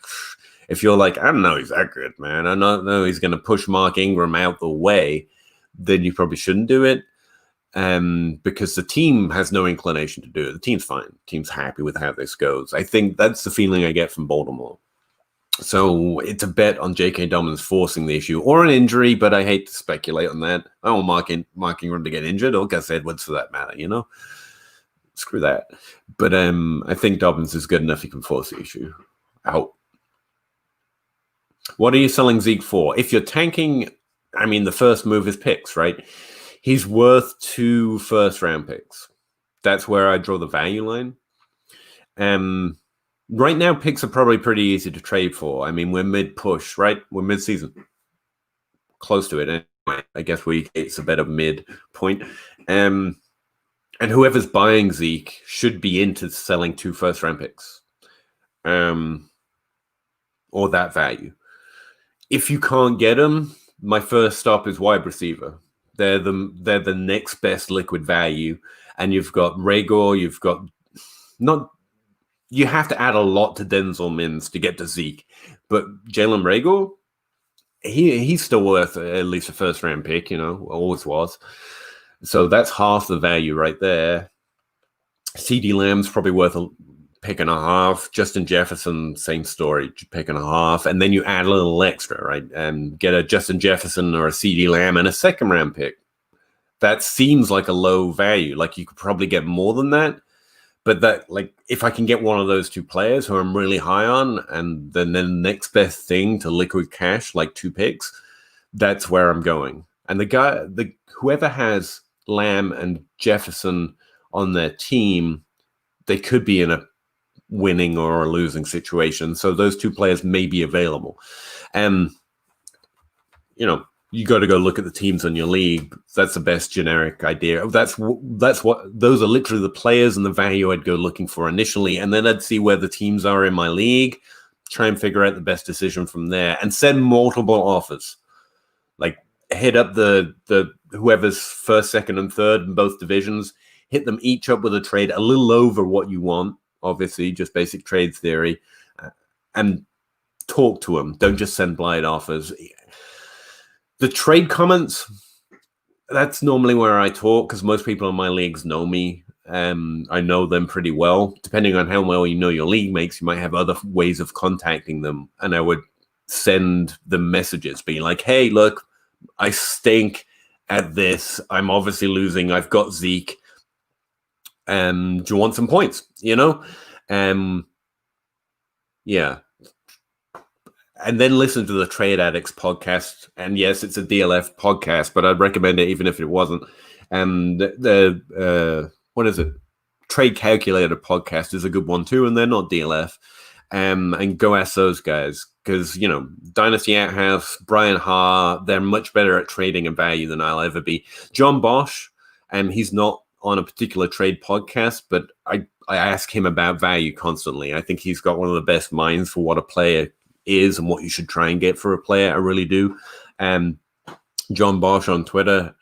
if you're like, I don't know, he's that good, man. I don't know he's going to push Mark Ingram out the way, then you probably shouldn't do it. Because the team has no inclination to do it. The team's fine. The team's happy with how this goes. I think that's the feeling I get from Baltimore. So it's a bet on J.K. Dobbins forcing the issue or an injury, but I hate to speculate on that. I don't want Mark Ingram to get injured or Gus Edwards for that matter, Screw that. But I think Dobbins is good enough he can force the issue. I hope. What are you selling Zeke for? If you're tanking, the first move is picks, right? He's worth 2 first-round picks. That's where I draw the value line. Right now, picks are probably pretty easy to trade for. We're mid-push, right? We're mid-season. Close to it I guess week 8's a better midpoint. And whoever's buying Zeke should be into selling 2 first-round picks. Or that value. If you can't get them, my first stop is wide receiver. They're the next best liquid value. And you've got Rager, you've got you have to add a lot to Denzel Mims to get to Zeke. But Jalen Rager, he's still worth at least a first-round pick, always was. So that's half the value right there. CeeDee Lamb's probably worth a pick and a half. Justin Jefferson, same story, pick and a half. And then you add a little extra, right? And get a Justin Jefferson or a CeeDee Lamb and a second-round pick. That seems like a low value. Like you could probably get more than that. But that, like, if I can get one of those 2 players who I'm really high on, and then the next best thing to liquid cash, like 2 picks, that's where I'm going. And whoever has Lamb and Jefferson on their team, they could be in a winning or a losing situation. So those 2 players may be available. And, you got to go look at the teams in your league. That's the best generic idea. Those are literally the players and the value I'd go looking for initially. And then I'd see where the teams are in my league, try and figure out the best decision from there, and send multiple offers. Like hit up the whoever's first, second, and third in both divisions, hit them each up with a trade a little over what you want, obviously, just basic trade theory, and talk to them. Don't just send blind offers. The trade comments, that's normally where I talk because most people in my leagues know me. I know them pretty well. Depending on how well you know your league mates, you might have other ways of contacting them. And I would send them messages being like, hey, look, I stink at this. I'm obviously losing. I've got Zeke. Do you want some points? Yeah. And then listen to the Trade Addicts podcast. And yes, it's a DLF podcast, but I'd recommend it even if it wasn't. And what is it? Trade Calculator podcast is a good one too, and they're not DLF. And go ask those guys because, Dynasty Outhouse, Brian Ha, they're much better at trading and value than I'll ever be. John Bosch, he's not on a particular trade podcast, but I ask him about value constantly. I think he's got one of the best minds for what a player is and what you should try and get for a player. I really do. John Bosch on Twitter,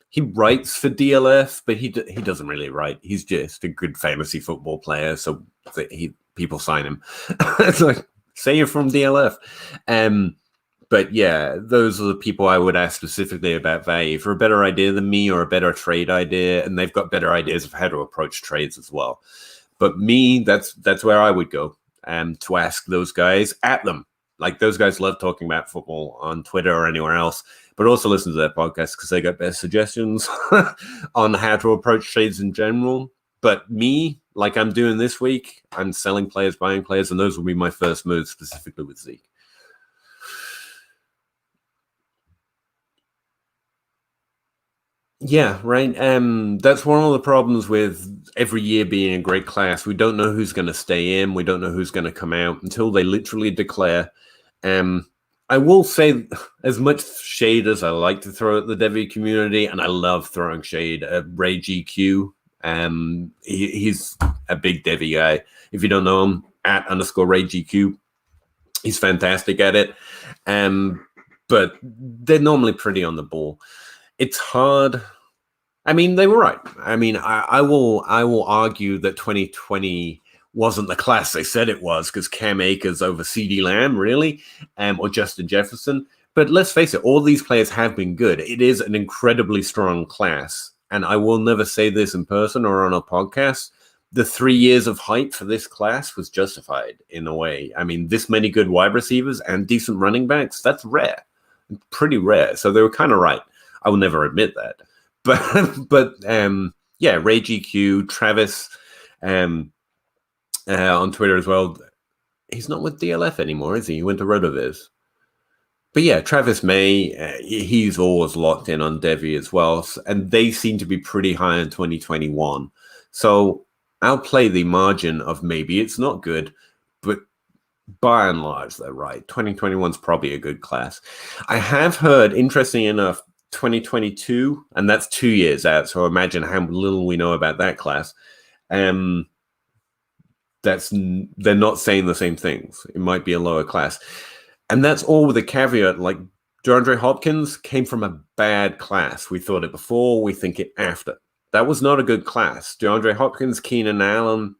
he writes for DLF, but he doesn't really write. He's just a good fantasy football player, so people sign him. It's like, say you're from DLF. But yeah, those are the people I would ask specifically about value for a better idea than me or a better trade idea, and they've got better ideas of how to approach trades as well. But me, that's where I would go. To ask those guys at them. Like those guys love talking about football on Twitter or anywhere else, but also listen to their podcast because they got better suggestions on how to approach trades in general. But me, like I'm doing this week, I'm selling players, buying players, and those will be my first moves specifically with Zeke. Yeah, right. That's one of the problems with every year being a great class. We don't know who's going to stay in. We don't know who's going to come out until they literally declare. I will say, as much shade as I like to throw at the Devy community, and I love throwing shade at Ray GQ. He's a big Devy guy. If you don't know him, @_Ray GQ. He's fantastic at it. But they're normally pretty on the ball. It's hard. I mean, they were right. I mean, I will argue that 2020 wasn't the class they said it was because Cam Akers over CeeDee Lamb, really, or Justin Jefferson. But let's face it, all these players have been good. It is an incredibly strong class. And I will never say this in person or on a podcast. The 3 years of hype for this class was justified in a way. I mean, this many good wide receivers and decent running backs, that's rare. Pretty rare. So they were kind of right. I will never admit that. But yeah, Ray GQ, Travis on Twitter as well. He's not with DLF anymore, is he? He went to RotoViz. But yeah, Travis May, he's always locked in on Devy as well. And they seem to be pretty high in 2021. So I'll play the margin of maybe it's not good, but by and large, they're right. 2021 is probably a good class. I have heard, interesting enough, 2022, and that's 2 years out. So imagine how little we know about that class. They're not saying the same things. It might be a lower class, and that's all with a caveat. Like DeAndre Hopkins came from a bad class. We thought it before, we think it after. That was not a good class. DeAndre Hopkins, Keenan Allen,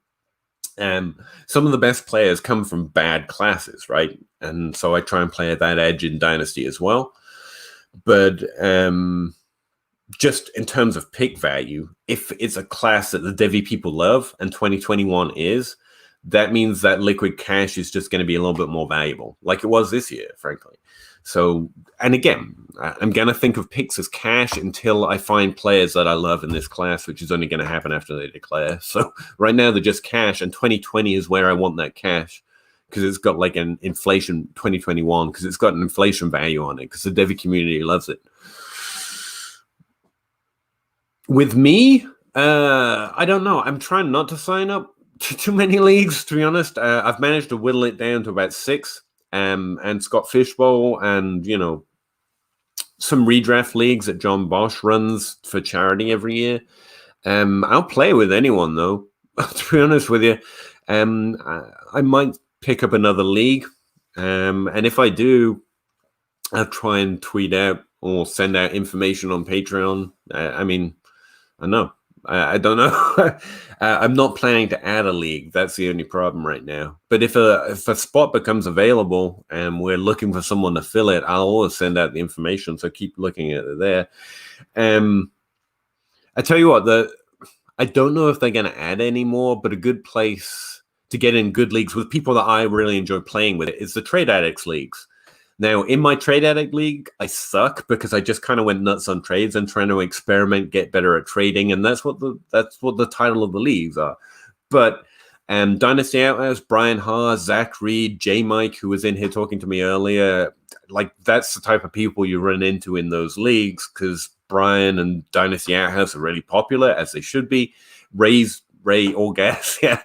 some of the best players come from bad classes, right? And so I try and play at that edge in Dynasty as well. But just in terms of pick value, if it's a class that the Devy people love, and 2021 is, that means that liquid cash is just going to be a little bit more valuable, like it was this year, frankly. So, and again, I'm going to think of picks as cash until I find players that I love in this class, which is only going to happen after they declare. So right now they're just cash, and 2020 is where I want that cash, because it's got like an inflation, 2021, because it's got an inflation value on it, because the Devy community loves it. With me, I don't know. I'm trying not to sign up to too many leagues, to be honest. I've managed to whittle it down to about 6. And Scott Fishbowl, and some redraft leagues that John Bosch runs for charity every year. I'll play with anyone, though. To be honest with you, I might pick up another league, and if I do, I'll try and tweet out or send out information on Patreon. I don't know. I'm not planning to add a league. That's the only problem right now. But if a spot becomes available and we're looking for someone to fill it, I'll always send out the information. So keep looking at it there. I tell you what, I don't know if they're going to add any more, but a good place to get in good leagues with people that I really enjoy playing with is the Trade Addicts leagues. Now, in my Trade Addict League, I suck because I just kind of went nuts on trades and trying to experiment, get better at trading, and that's what the title of the leagues are. But Dynasty Outhouse, Brian Haas, Zach Reed, J Mike, who was in here talking to me earlier, like that's the type of people you run into in those leagues, because Brian and Dynasty Outhouse are really popular, as they should be. Ray Orgas, yeah.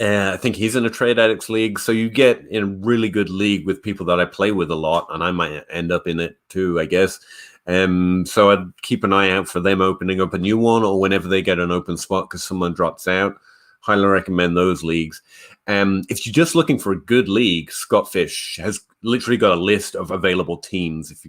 I think he's in a Trade Addicts league. So you get in a really good league with people that I play with a lot, and I might end up in it too, I guess. So I'd keep an eye out for them opening up a new one, or whenever they get an open spot because someone drops out. Highly recommend those leagues. If you're just looking for a good league, Scott Fish has literally got a list of available teams. If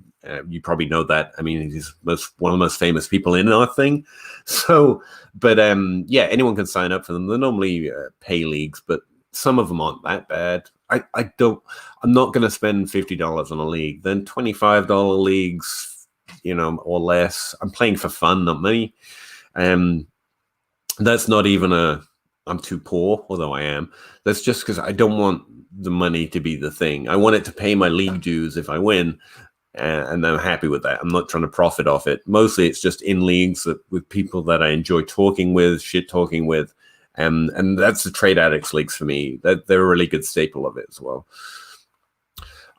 you probably know that. I mean, he's one of the most famous people in our thing. So, but yeah, anyone can sign up for them. They're normally pay leagues, but some of them aren't that bad. I'm not going to spend $50 on a league. Then $25 leagues, or less. I'm playing for fun, not money. That's not even I'm too poor, although I am. That's just because I don't want the money to be the thing. I want it to pay my league dues if I win, and I'm happy with that. I'm not trying to profit off it. Mostly it's just in leagues with people that I enjoy talking with, shit talking with, and that's the Trade Addicts leagues for me. They're a really good staple of it as well.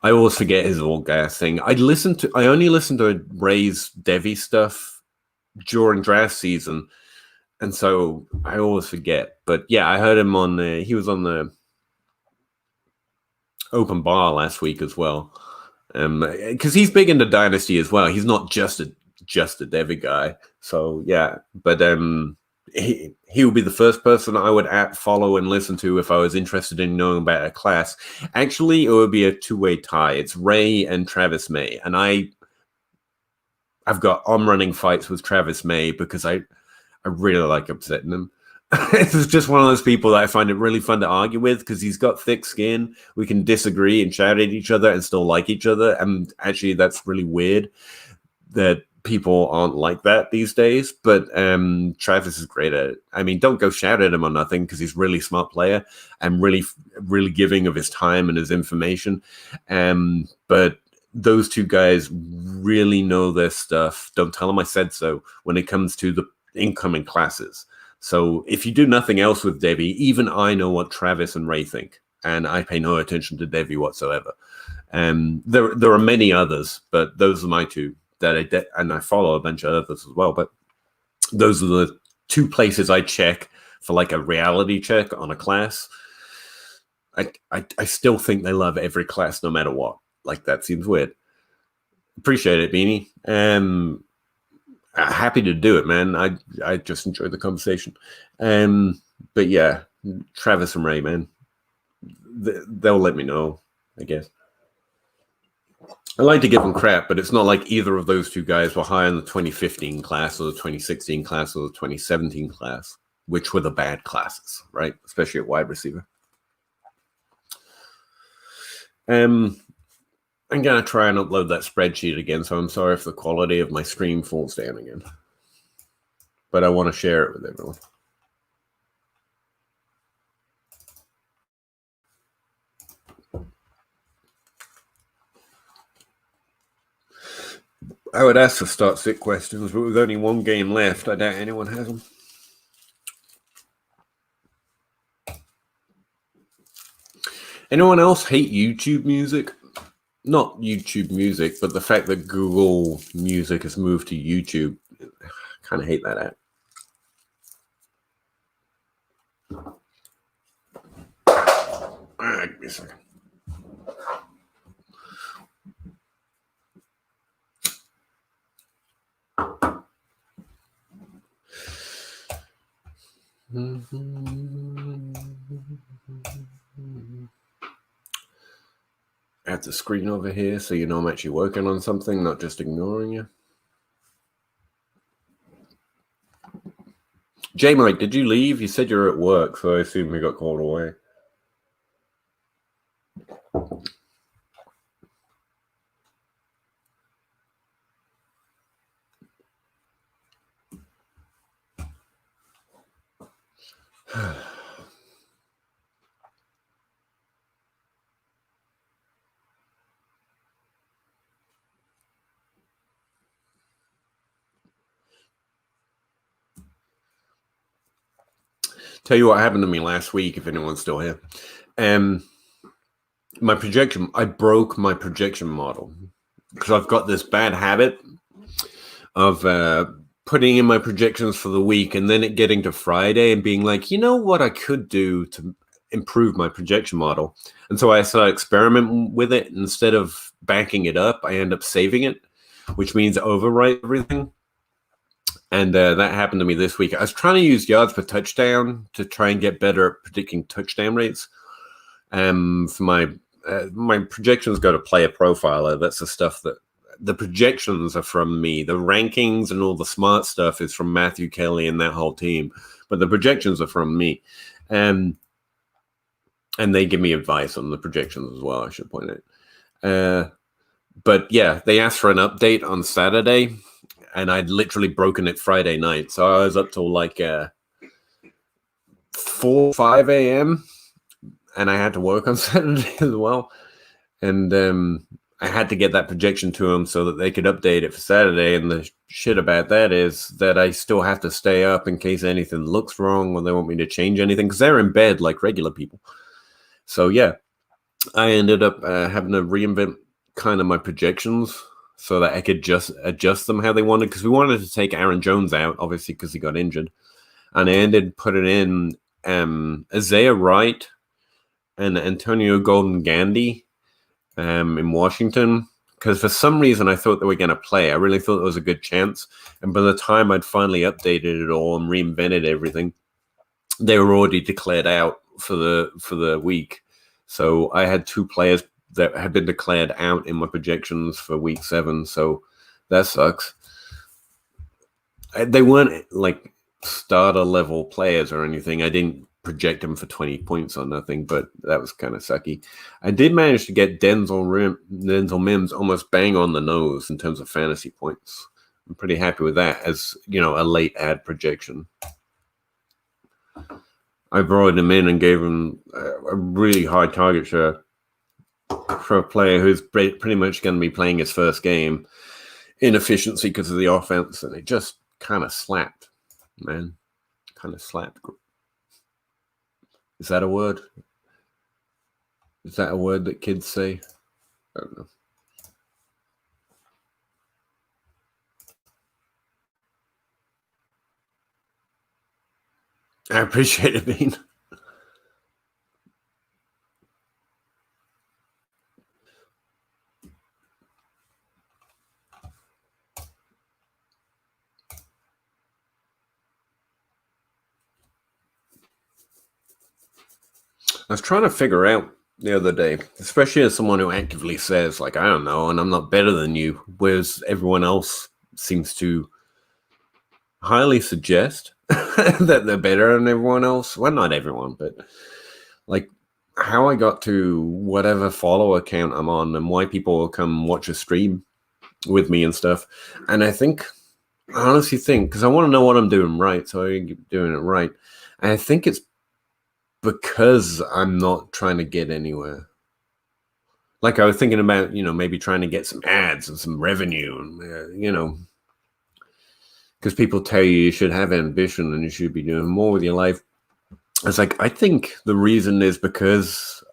I always forget his old gas thing. I only listened to Ray's Devy stuff during draft season, and so I always forget. But yeah, I heard him he was on the Open Bar last week as well. Because he's big into Dynasty as well. He's not just a Devy guy. So yeah, but he would be the first person I would follow and listen to if I was interested in knowing about a class. Actually, it would be a two-way tie. It's Ray and Travis May, and I've got running fights with Travis May because I really like upsetting him. It's just one of those people that I find it really fun to argue with because he's got thick skin. We can disagree and shout at each other and still like each other. And actually, that's really weird that people aren't like that these days. But Travis is great at it. I mean, don't go shout at him or nothing because he's a really smart player and really, really giving of his time and his information. But those two guys really know their stuff. Don't tell them I said so when it comes to the incoming classes. So if you do nothing else with Devy, even I know what Travis and Ray think, and I pay no attention to Devy whatsoever. There are many others, but those are my two that and I follow a bunch of others as well. But those are the two places I check for like a reality check on a class. I still think they love every class no matter what. Like, that seems weird. Appreciate it, Beanie. Happy to do it, man. I just enjoyed the conversation. But yeah, Travis and Ray, man, they'll let me know, I guess. I like to give them crap, but it's not like either of those two guys were high in the 2015 class or the 2016 class or the 2017 class, which were the bad classes, right? Especially at wide receiver. I'm going to try and upload that spreadsheet again, so I'm sorry if the quality of my stream falls down again. But I want to share it with everyone. I would ask for start sit questions, but with only one game left, I doubt anyone has them. Anyone else hate YouTube music? Not YouTube music, but the fact that Google Music has moved to YouTube. I kind of hate that app. Give me a second. I have the screen over here so you know I'm actually working on something, not just ignoring you. J-Mike, did you leave? You said you were at work, so I assume you got called away. Tell you what happened to me last week, if anyone's still here. My projection, I broke my projection model because I've got this bad habit of putting in my projections for the week and then it getting to Friday and being like, you know what I could do to improve my projection model. And so I started experimenting with it. Instead of backing it up, I end up saving it, which means overwrite everything. And that happened to me this week. I was trying to use yards per touchdown to try and get better at predicting touchdown rates. For my projections go to Player Profiler. That's the stuff that the projections are from me. The rankings and all the smart stuff is from Matthew Kelly and that whole team. But the projections are from me. And they give me advice on the projections as well, I should point out. But yeah, they asked for an update on Saturday. And I'd literally broken it Friday night. So I was up till like 4, 5 a.m. And I had to work on Saturday as well. And I had to get that projection to them so that they could update it for Saturday. And the shit about that is that I still have to stay up in case anything looks wrong or they want me to change anything because they're in bed like regular people. So yeah, I ended up having to reinvent kind of my projections so that I could just adjust them how they wanted, because we wanted to take Aaron Jones out, obviously, because he got injured. And I ended up putting in Isaiah Wright and Antonio Golden Gandy in Washington, because for some reason I thought they were going to play. I really thought there was a good chance. And by the time I'd finally updated it all and reinvented everything, they were already declared out for the week. So I had 2 players that have been declared out in my projections for week 7. So that sucks. They weren't like starter level players or anything. I didn't project them for 20 points or nothing, but that was kind of sucky. I did manage to get Denzel Mims almost bang on the nose in terms of fantasy points. I'm pretty happy with that as, a late ad projection. I brought him in and gave him a really high target share for a player who's pretty much going to be playing his first game in efficiency because of the offense, and it just kind of slapped, man. Kind of slapped. Is that a word? Is that a word that kids say? I don't know. I appreciate it, Bean. I was trying to figure out the other day, especially as someone who actively says, like, I don't know, and I'm not better than you, whereas everyone else seems to highly suggest that they're better than everyone else. Well, not everyone, but like how I got to whatever follow account I'm on and why people will come watch a stream with me and stuff. And I honestly think, because I want to know what I'm doing right, so I keep doing it right. And I think it's because I'm not trying to get anywhere. Like I was thinking about, maybe trying to get some ads and some revenue, and, because people tell you should have ambition and you should be doing more with your life. It's like, I think the reason is because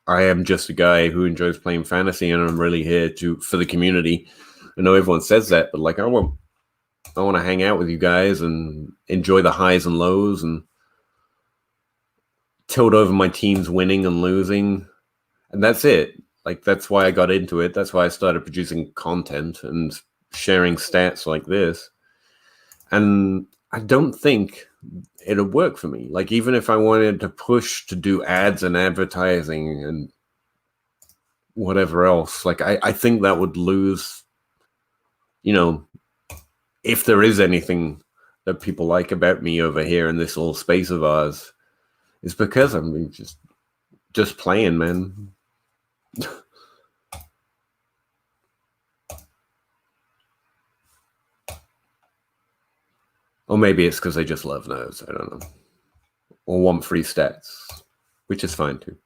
I am just a guy who enjoys playing fantasy and I'm really here for the community. I know everyone says that, but like, I want to hang out with you guys and enjoy the highs and lows and tilt over my teams winning and losing. And that's it. Like, that's why I got into it. That's why I started producing content and sharing stats like this. And I don't think it'll work for me. Like, even if I wanted to push to do ads and advertising and whatever else, like, I think that would lose, if there is anything that people like about me over here in this little space of ours, it's because I'm just playing, man. Or maybe it's because they just love nerds. I don't know. Or want free stats, which is fine too.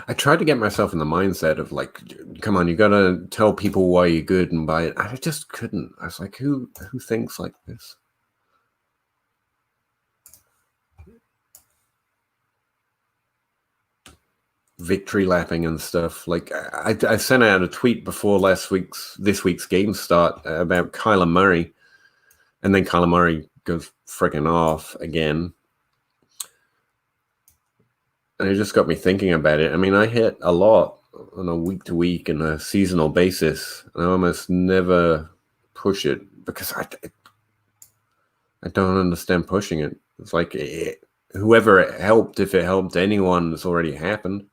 I tried to get myself in the mindset of like, come on, you gotta tell people why you're good and buy it. I just couldn't. I was like, who thinks like this? Victory lapping and stuff. Like I sent out a tweet before this week's game start about Kyler Murray, and then Kyler Murray goes freaking off again. And it just got me thinking about it. I mean, I hit a lot on a week-to-week and a seasonal basis, and I almost never push it because I don't understand pushing it. It's like whoever it helped, if it helped anyone, it's already happened.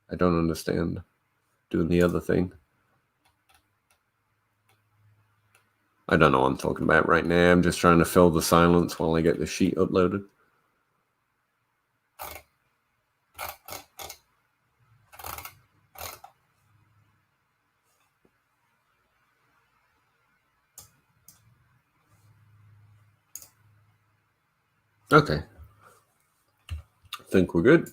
I don't understand doing the other thing. I don't know what I'm talking about right now. I'm just trying to fill the silence while I get the sheet uploaded. Okay. I think we're good.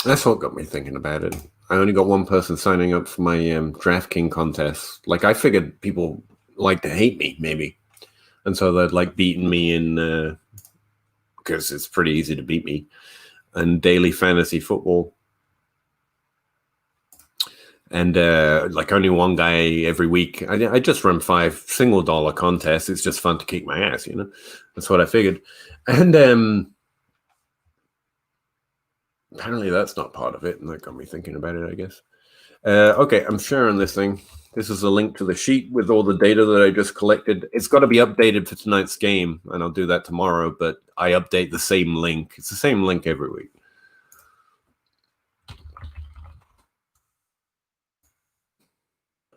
That's what got me thinking about it. I only got one person signing up for my DraftKings contest. Like, I figured people like to hate me, maybe. And so they'd like beating me in, because it's pretty easy to beat me, in daily fantasy football. And like only one guy every week. I just run 5 single dollar contests. It's just fun to kick my ass, That's what I figured. And apparently that's not part of it, and that got me thinking about it, I guess. Okay, I'm sharing this thing. This is a link to the sheet with all the data that I just collected. It's got to be updated for tonight's game, and I'll do that tomorrow, but I update the same link. It's the same link every week.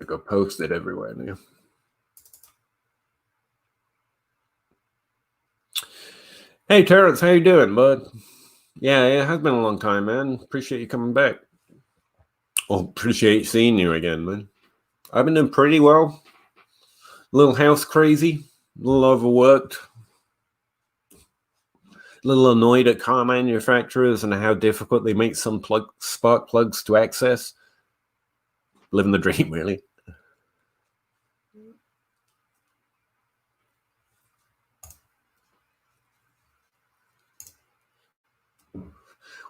I go post it everywhere now. Hey, Terrence, how you doing, bud? Yeah, it has been a long time, man. Appreciate you coming back. Well, appreciate seeing you again, man. I've been doing pretty well. A little house crazy, a little overworked, a little annoyed at car manufacturers and how difficult they make some spark plugs to access. Living the dream, really.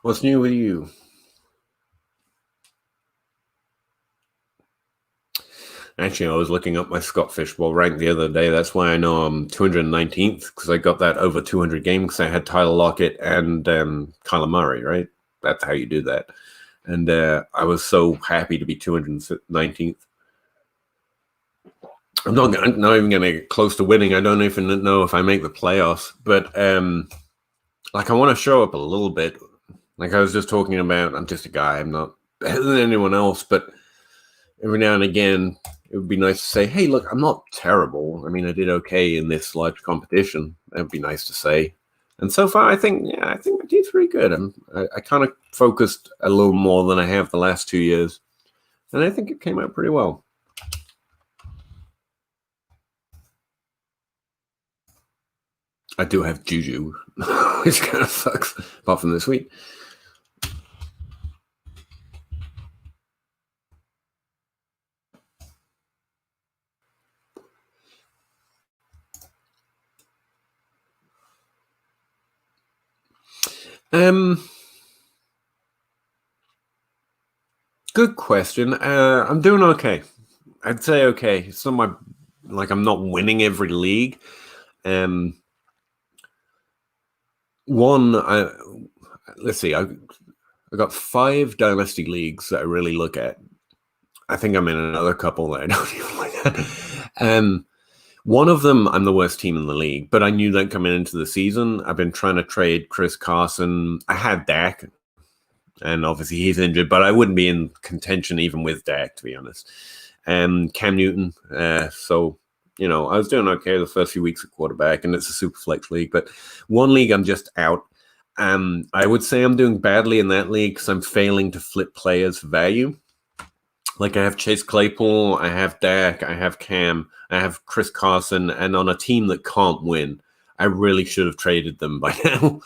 What's new with you? Actually, I was looking up my Scott Fishbowl rank the other day. That's why I know I'm 219th, because I got that over 200 game because I had Tyler Lockett and Kyler Murray, right? That's how you do that. And I was so happy to be 219th. I'm not even going to get close to winning. I don't even know if I make the playoffs, but like I want to show up a little bit. Like I was just talking about, I'm just a guy. I'm not better than anyone else, but every now and again, it would be nice to say, hey, look, I'm not terrible. I mean, I did okay in this large competition. That would be nice to say. And so far, I think I did pretty good. I kind of focused a little more than I have the last 2 years. And I think it came out pretty well. I do have Juju, which kind of sucks, apart from this week. Good question. I'm doing okay. I'd say okay. It's not my I'm not winning every league. Let's see. I got 5 dynasty leagues that I really look at. I think I'm in another couple that I don't even look at. One of them, I'm the worst team in the league, but I knew that coming into the season. I've been trying to trade Chris Carson. I had Dak, and obviously he's injured, but I wouldn't be in contention even with Dak, to be honest. Cam Newton. So, I was doing okay the first few weeks at quarterback, and it's a super flex league. But one league, I'm just out. I would say I'm doing badly in that league because I'm failing to flip players for value. Like I have Chase Claypool, I have Dak, I have Cam, I have Chris Carson, and on a team that can't win, I really should have traded them by now.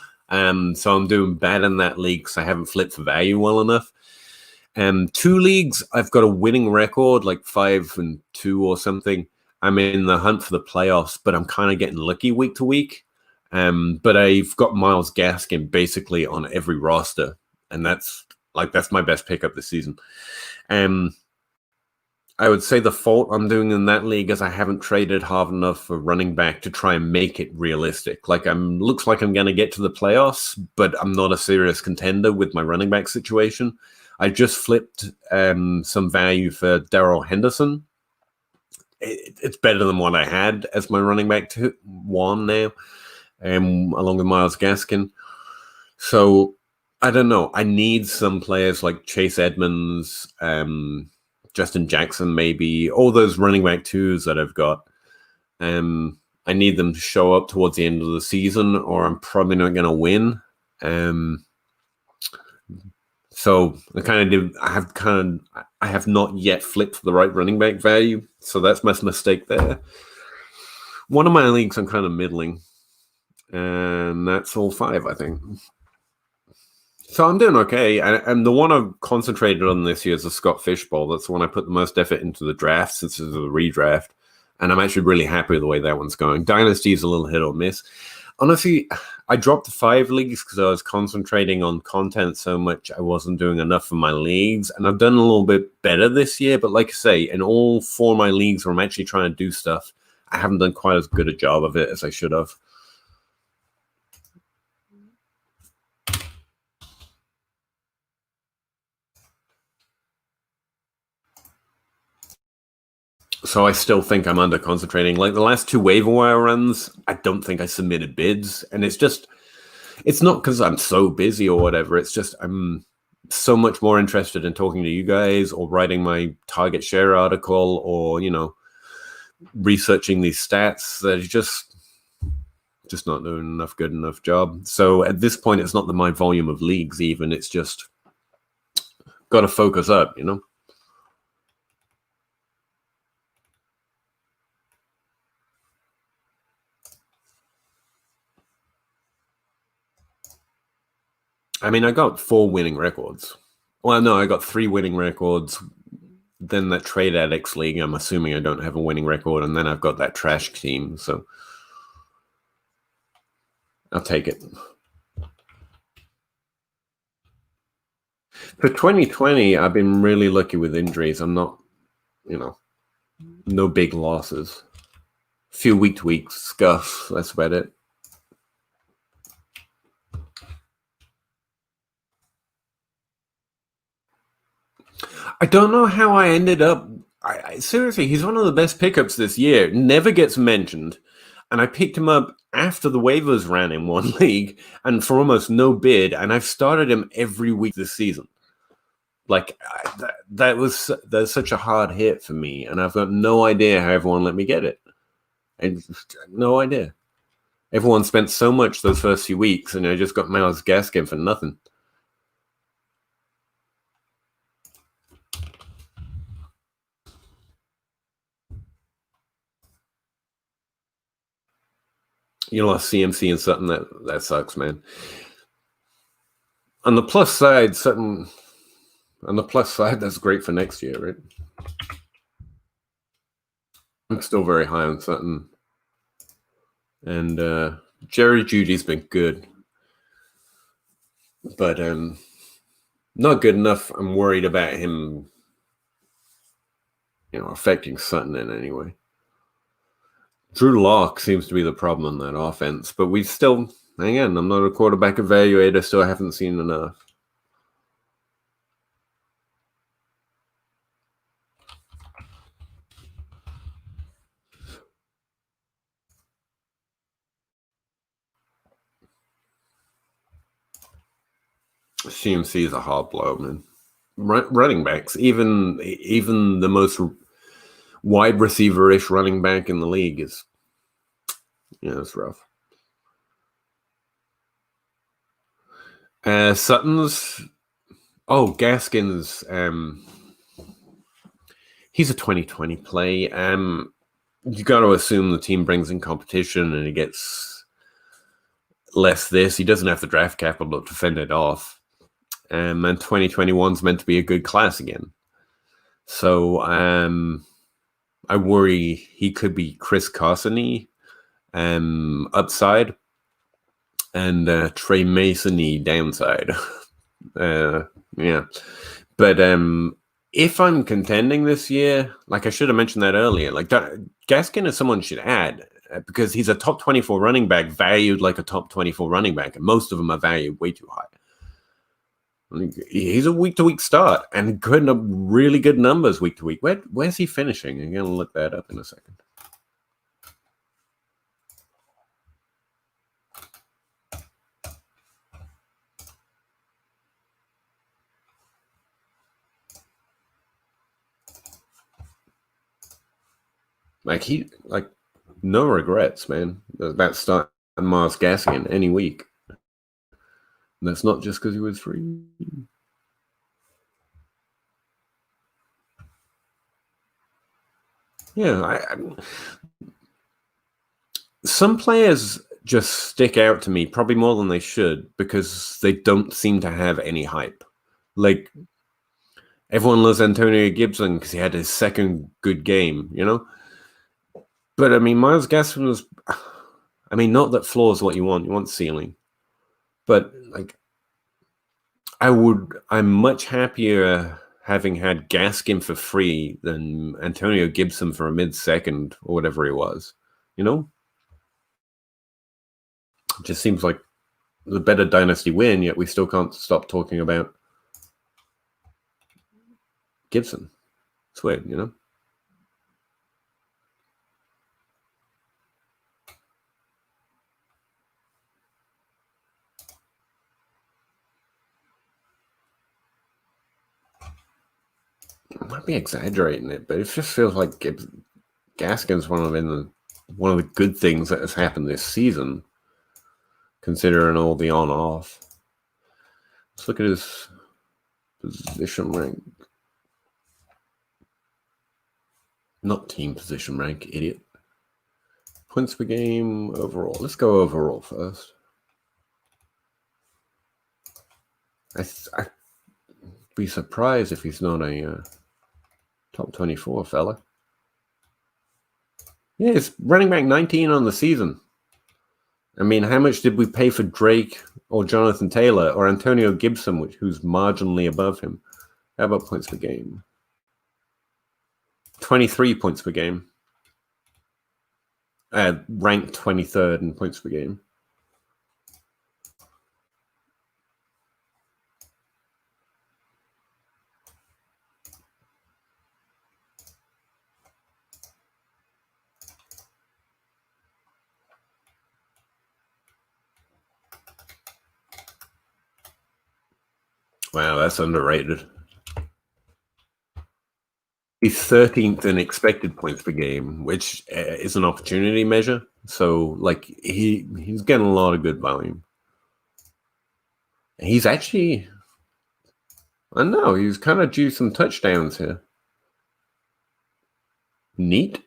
So I'm doing bad in that league because I haven't flipped for value well enough. 2 leagues, I've got a winning record, like 5-2 or something. I'm in the hunt for the playoffs, but I'm kind of getting lucky week to week. But I've got Myles Gaskin basically on every roster, and that's my best pickup this season. I would say the fault I'm doing in that league is I haven't traded hard enough for running back to try and make it realistic. Looks like I'm going to get to the playoffs, but I'm not a serious contender with my running back situation. I just flipped some value for Darrell Henderson. It's better than what I had as my running back 1 now, along with Myles Gaskin. So I don't know. I need some players like Chase Edmonds, Justin Jackson, maybe all those running back 2s that I've got. I need them to show up towards the end of the season, or I'm probably not going to win. So I have not yet flipped the right running back value. So that's my mistake there. One of my leagues I'm kind of middling, and that's all 5, I think. So I'm doing okay. And the one I've concentrated on this year is the Scott Fishbowl. That's the one I put the most effort into the draft since it's a redraft. And I'm actually really happy with the way that one's going. Dynasty is a little hit or miss. Honestly, I dropped 5 leagues because I was concentrating on content so much I wasn't doing enough for my leagues. And I've done a little bit better this year. But like I say, in all 4 of my leagues where I'm actually trying to do stuff, I haven't done quite as good a job of it as I should have. So I still think I'm under concentrating. Like the last 2 waiver wire runs, I don't think I submitted bids. And it's not because I'm so busy or whatever. It's just I'm so much more interested in talking to you guys or writing my target share article or, researching these stats that is just not doing good enough job. So at this point, it's not my volume of leagues even. It's just got to focus up, I mean, I got 4 winning records. Well, no, I got 3 winning records. Then that Trade Addicts League, I'm assuming I don't have a winning record. And then I've got that trash team. So I'll take it. For 2020, I've been really lucky with injuries. I'm not, No big losses. A few week-to-week scuffs. That's about it. I don't know how I ended up. Seriously, he's one of the best pickups this year. Never gets mentioned. And I picked him up after the waivers ran in one league and for almost no bid. And I've started him every week this season. Like, that's such a hard hit for me. And I've got no idea how everyone let me get it. No idea. Everyone spent so much those first few weeks, and I just got Myles Gaskin for nothing. You know, CMC and Sutton, that sucks, man. On the plus side, Sutton. On the plus side, that's great for next year, right? I'm still very high on Sutton. And Jerry Jeudy's been good. But not good enough. I'm worried about him, affecting Sutton in any way. Drew Lock seems to be the problem in that offense, but we still, again, I'm not a quarterback evaluator, so I haven't seen enough. CMC is a hard blow, man. Running backs, even the most wide receiver-ish running back in the league is, it's rough. Sutton's, Gaskins, he's a 2020 play. You got to assume the team brings in competition and he gets less this. He doesn't have the draft capital to fend it off. And 2021 is meant to be a good class again. So I worry he could be Chris Carson-y upside and Trey Mason-y downside. Yeah. But if I'm contending this year, like I should have mentioned that earlier, like Gaskin is someone should add because he's a top 24 running back valued like a top 24 running back. And most of them are valued way too high. He's a week-to-week start and putting up really good numbers week-to-week. Where's he finishing? I'm going to look that up in a second. Like no regrets, man. That start Myles Gaskin any week. And that's not just because he was free. Yeah, some players just stick out to me probably more than they should because they don't seem to have any hype. Like everyone loves Antonio Gibson because he had his second good game, But I mean, Myles Gaskin was, not that floor is what you want ceiling. But like, I'm much happier having had Gaskin for free than Antonio Gibson for a mid-second or whatever he was, It just seems like the better dynasty win, yet we still can't stop talking about Gibson. It's weird, I might be exaggerating it, but it just feels like Gaskin's one of the good things that has happened this season, considering all the on-off. Let's look at his position rank. Not team position rank, idiot. Points per game overall. Let's go overall first. I'd be surprised if he's not a top 24 fella. Yeah, it's running back 19 on the season. I mean, how much did we pay for Drake or Jonathan Taylor or Antonio Gibson, who's marginally above him? How about points per game? 23 points per game. Ranked 23rd in points per game. Wow, that's underrated. He's 13th in expected points per game, which is an opportunity measure. So, like, he's getting a lot of good volume. He's actually, I don't know, he's kind of due some touchdowns here. Neat.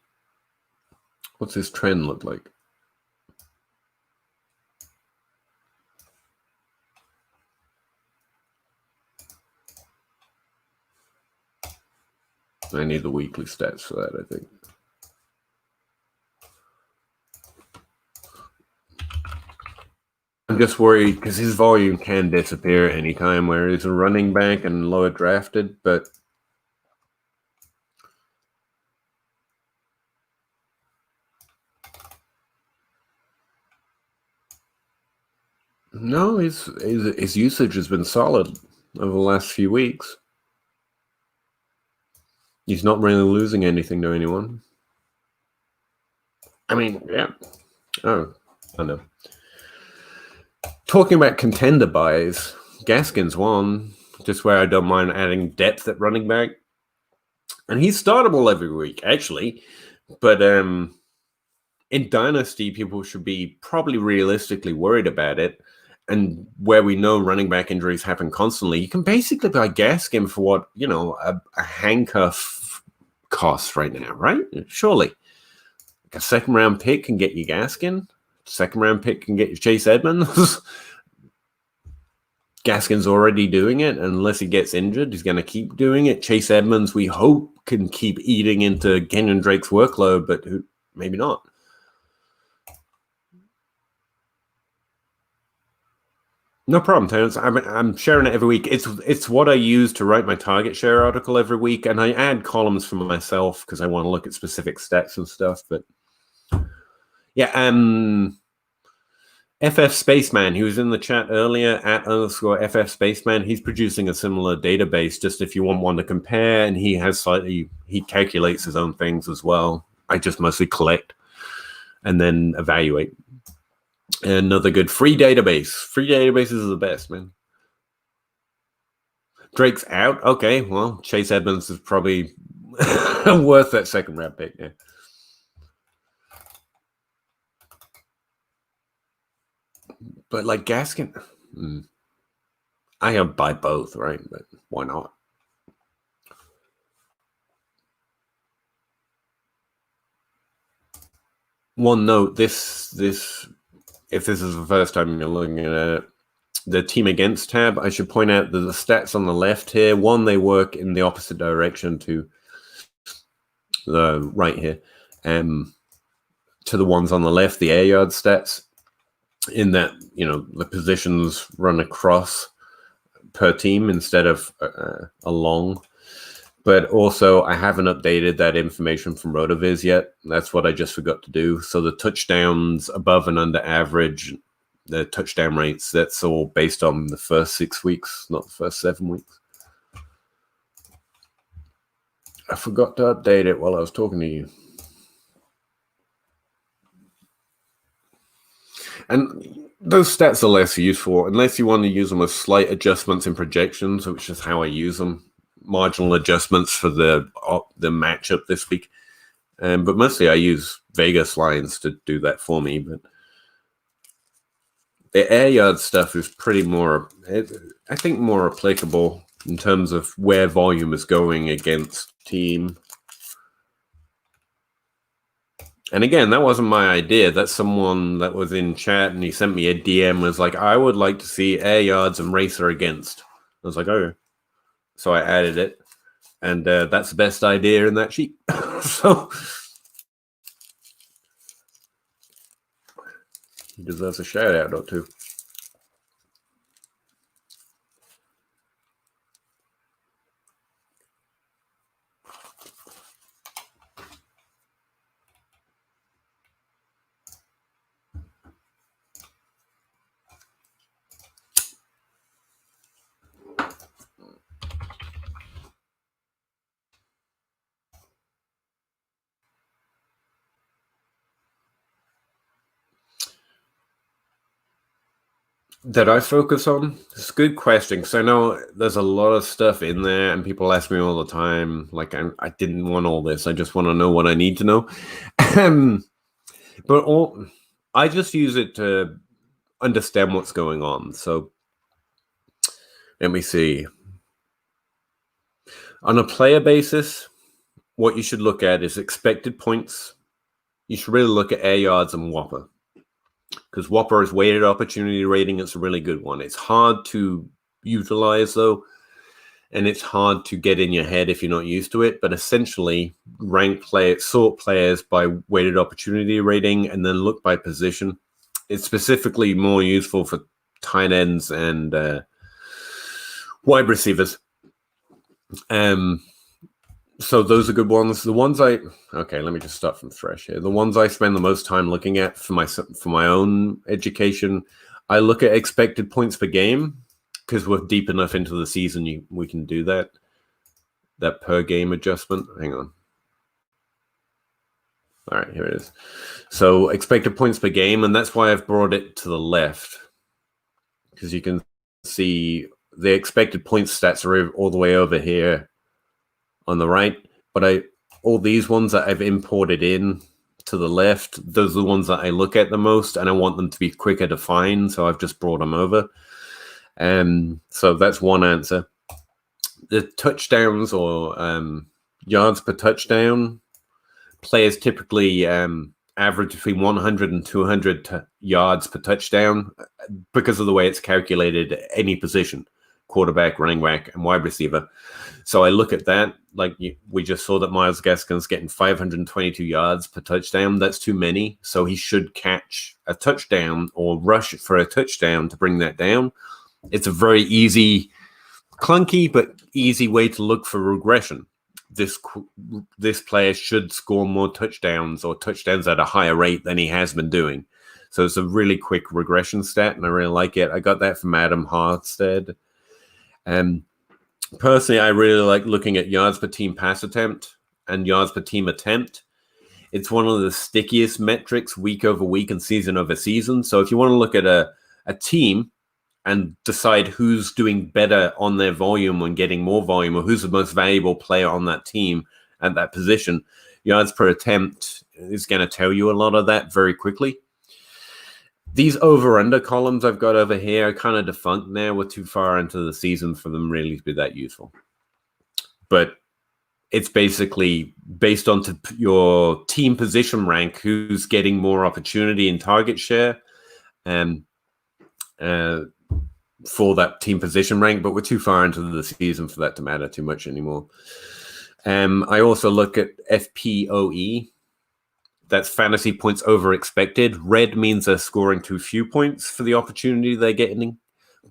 What's his trend look like? I need the weekly stats for that, I think. I'm just worried because his volume can disappear anytime where he's a running back and lower drafted, but no, his usage has been solid over the last few weeks. He's not really losing anything to anyone. I mean, yeah. Oh, I know. Talking about contender buys, Gaskin's one, just where I don't mind adding depth at running back. And he's startable every week, actually. But in Dynasty, people should be probably realistically worried about it. And where we know running back injuries happen constantly, you can basically buy Gaskin for what, a handcuff costs right now, right? Surely. Like a second-round pick can get you Gaskin. Second-round pick can get you Chase Edmonds. Gaskin's already doing it. Unless he gets injured, he's going to keep doing it. Chase Edmonds, we hope, can keep eating into Kenyon Drake's workload, but maybe not. No problem, Terence. I'm sharing it every week. It's what I use to write my target share article every week, and I add columns for myself because I want to look at specific stats and stuff. But yeah, FF Spaceman, he was in the chat earlier at _FF Spaceman. He's producing a similar database, just if you want one to compare, and he calculates his own things as well. I just mostly collect and then evaluate. Another good free database. Free databases are the best, man. Drake's out. Okay, well, Chase Edmonds is probably worth that second round pick. Yeah. But like Gaskin, I have buy both, right? But why not? One note: this if this is the first time you're looking at it, the team against tab, I should point out that the stats on the left here, one, they work in the opposite direction to the right here, to the ones on the left, the air yard stats, in that, the positions run across per team instead of along. But also, I haven't updated that information from RotoViz yet. That's what I just forgot to do. So the touchdowns above and under average, the touchdown rates, that's all based on the first 6 weeks, not the first 7 weeks. I forgot to update it while I was talking to you. And those stats are less useful unless you want to use them with slight adjustments in projections, which is how I use them. Marginal adjustments for the matchup this week. But mostly I use Vegas lines to do that for me. But the air yard stuff is I think more applicable in terms of where volume is going against team. And again, that wasn't my idea. That's someone that was in chat and he sent me a DM, was like, I would like to see air yards and racer against. I was like, oh. So I added it. And that's the best idea in that sheet. So he deserves a shout out or two. that I focus on? It's a good question because I know there's a lot of stuff in there, and people ask me all the time, like, I didn't want all this. I just want to know what I need to know. But I just use it to understand what's going on. So let me see. On a player basis, what you should look at is expected points. You should really look at air yards and Whopper, because Whopper is weighted opportunity rating. It's a really good one. It's hard to utilize, though, and it's hard to get in your head if you're not used to it. But essentially, sort players by weighted opportunity rating and then look by position. It's specifically more useful for tight ends and wide receivers. So those are good ones. The ones let me just start from fresh here. The ones I spend the most time looking at for my own education, I look at expected points per game, because we're deep enough into the season, we can do that per game adjustment. Hang on. All right, here it is. So expected points per game, and that's why I've brought it to the left, because you can see the expected points stats are all the way over here on the right, but all these ones that I've imported in to the left, those are the ones that I look at the most, and I want them to be quicker to find, so I've just brought them over. So that's one answer. The touchdowns or yards per touchdown, players typically average between 100 and 200 yards per touchdown because of the way it's calculated at any position: quarterback, running back, and wide receiver. So I look at that. Like we just saw that Myles Gaskin's getting 522 yards per touchdown. That's too many. So he should catch a touchdown or rush for a touchdown to bring that down. It's a very easy, clunky, but easy way to look for regression. This player should score more touchdowns or touchdowns at a higher rate than he has been doing. So it's a really quick regression stat, and I really like it. I got that from Adam Harstad. Personally, I really like looking at yards per team pass attempt and yards per team attempt. It's one of the stickiest metrics week over week and season over season. So if you want to look at a team and decide who's doing better on their volume and getting more volume, or who's the most valuable player on that team at that position, yards per attempt is going to tell you a lot of that very quickly. These over-under columns I've got over here are kind of defunct now. We're too far into the season for them really to be that useful. But it's basically based on your team position rank, who's getting more opportunity in target share for that team position rank. But we're too far into the season for that to matter too much anymore. I also look at FPOE. That's fantasy points over expected. Red means they're scoring too few points for the opportunity they're getting.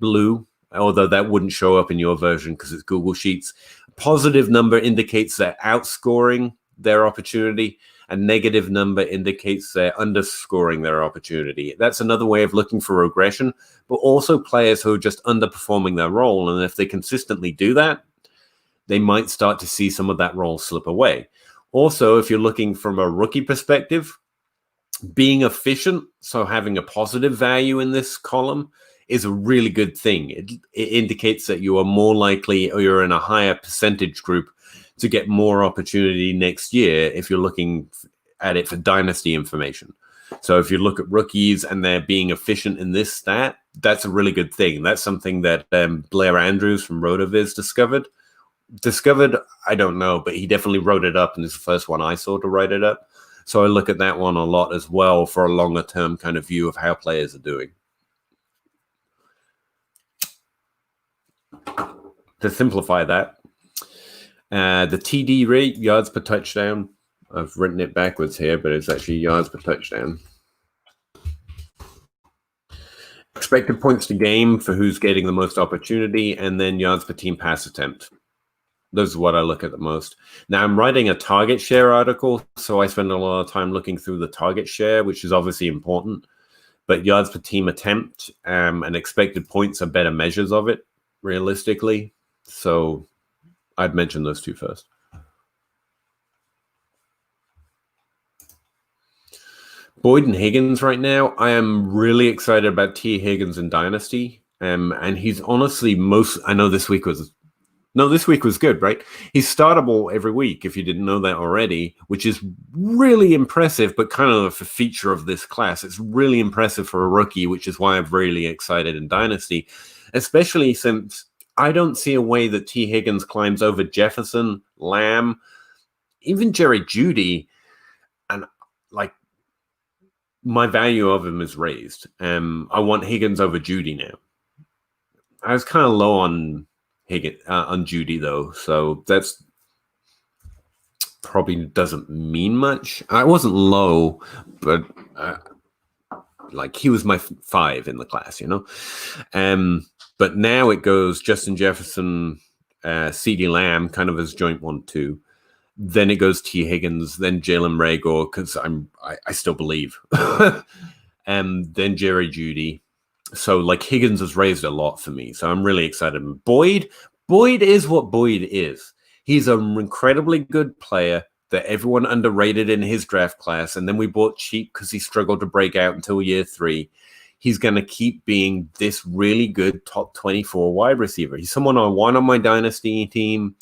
Blue, although that wouldn't show up in your version because it's Google Sheets. Positive number indicates they're outscoring their opportunity. A negative number indicates they're underscoring their opportunity. That's another way of looking for regression, but also players who are just underperforming their role. And if they consistently do that, they might start to see some of that role slip away. Also, if you're looking from a rookie perspective, being efficient, so having a positive value in this column, is a really good thing. It indicates that you are more likely, or you're in a higher percentage group, to get more opportunity next year if you're looking at it for dynasty information. So if you look at rookies and they're being efficient in this stat, that's a really good thing. That's something that Blair Andrews from RotoViz discovered, I don't know, but he definitely wrote it up, and it's the first one I saw to write it up. So I look at that one a lot as well for a longer term kind of view of how players are doing. To simplify that, the TD rate, yards per touchdown, I've written it backwards here, but it's actually yards per touchdown. Expected points to game for who's getting the most opportunity, and then yards per team pass attempt. Those are what I look at the most. Now, I'm writing a target share article, so I spend a lot of time looking through the target share, which is obviously important. But yards per team attempt and expected points are better measures of it, realistically. So I'd mention those two first. Boyd and Higgins right now. I am really excited about T. Higgins in Dynasty. And he's honestly I know this week was good, right? He's startable every week, if you didn't know that already, which is really impressive, but kind of a feature of this class. It's really impressive for a rookie, which is why I'm really excited in Dynasty, especially since I don't see a way that T. Higgins climbs over Jefferson, Lamb, even Jerry Jeudy, and like my value of him is raised. I want Higgins over Jeudy now. I was kind of low on Higgins on Jeudy though, so that's probably doesn't mean much. I wasn't low, but like he was my 5 in the class, you know. But now it goes Justin Jefferson, CeeDee Lamb, kind of as joint 1-2. Then it goes T. Higgins, then Jalen Reagor, because I still believe, and then Jerry Jeudy. So like Higgins has raised a lot for me, so I'm really excited. Boyd is what Boyd is. He's an incredibly good player that everyone underrated in his draft class, and then we bought cheap because he struggled to break out until year 3. He's going to keep being this really good top 24 wide receiver. He's someone I want on my dynasty team,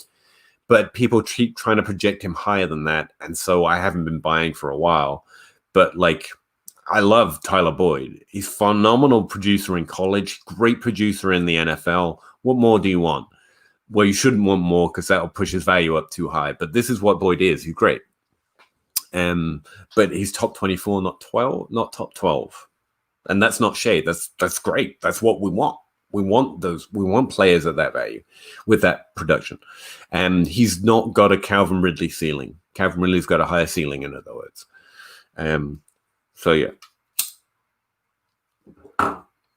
but people keep trying to project him higher than that, and so I haven't been buying for a while. But like, I love Tyler Boyd. He's a phenomenal producer in college, great producer in the NFL. What more do you want? Well, you shouldn't want more because that'll push his value up too high. But this is what Boyd is. He's great. But he's top 24, not top 12. And that's not shade. That's great. That's what we want. We want players at that value with that production. And he's not got a Calvin Ridley ceiling. Calvin Ridley's got a higher ceiling, in other words. So yeah.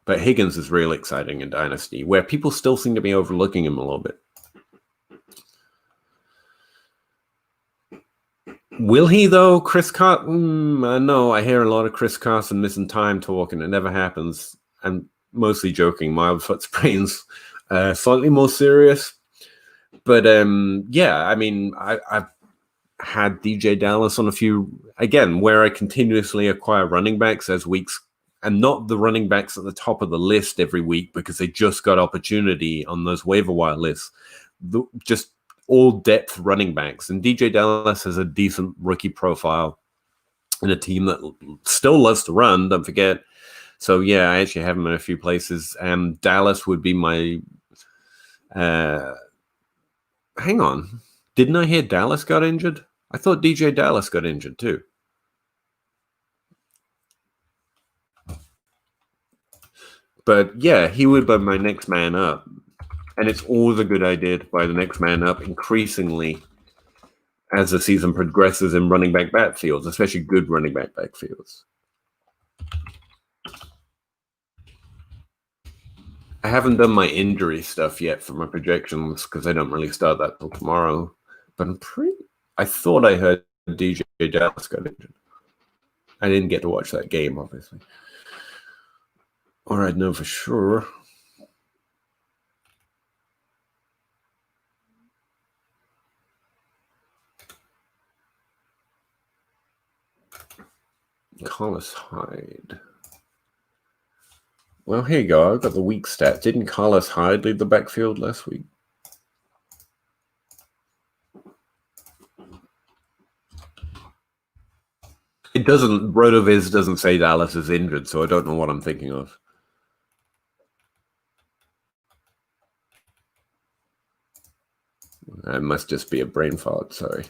But Higgins is really exciting in Dynasty, where people still seem to be overlooking him a little bit. Will he, though? Chris Carson? No, I hear a lot of Chris Carson missing time talk, and it never happens. I'm mostly joking. Mild foot sprains, slightly more serious. But yeah, I mean, I've had DJ Dallas on a few, again, where I continuously acquire running backs as weeks, and not the running backs at the top of the list every week because they just got opportunity on those waiver wire lists. Just all depth running backs. And DJ Dallas has a decent rookie profile in a team that still loves to run, don't forget. So yeah, I actually have him in a few places. Dallas would be my hang on. Didn't I hear Dallas got injured? I thought DJ Dallas got injured too. But yeah, he would be my next man up. And it's always a good idea to buy the next man up increasingly as the season progresses in running back backfields, especially good running back backfields. I haven't done my injury stuff yet for my projections because I don't really start that till tomorrow. But I thought I heard DJ Dallas got injured. I didn't get to watch that game, obviously. Or I'd know for sure. Carlos Hyde. Well, here you go. I've got the week stat. Didn't Carlos Hyde lead the backfield last week? It doesn't. RotoViz doesn't say Dallas is injured, so I don't know what I'm thinking of. It must just be a brain fart. Sorry,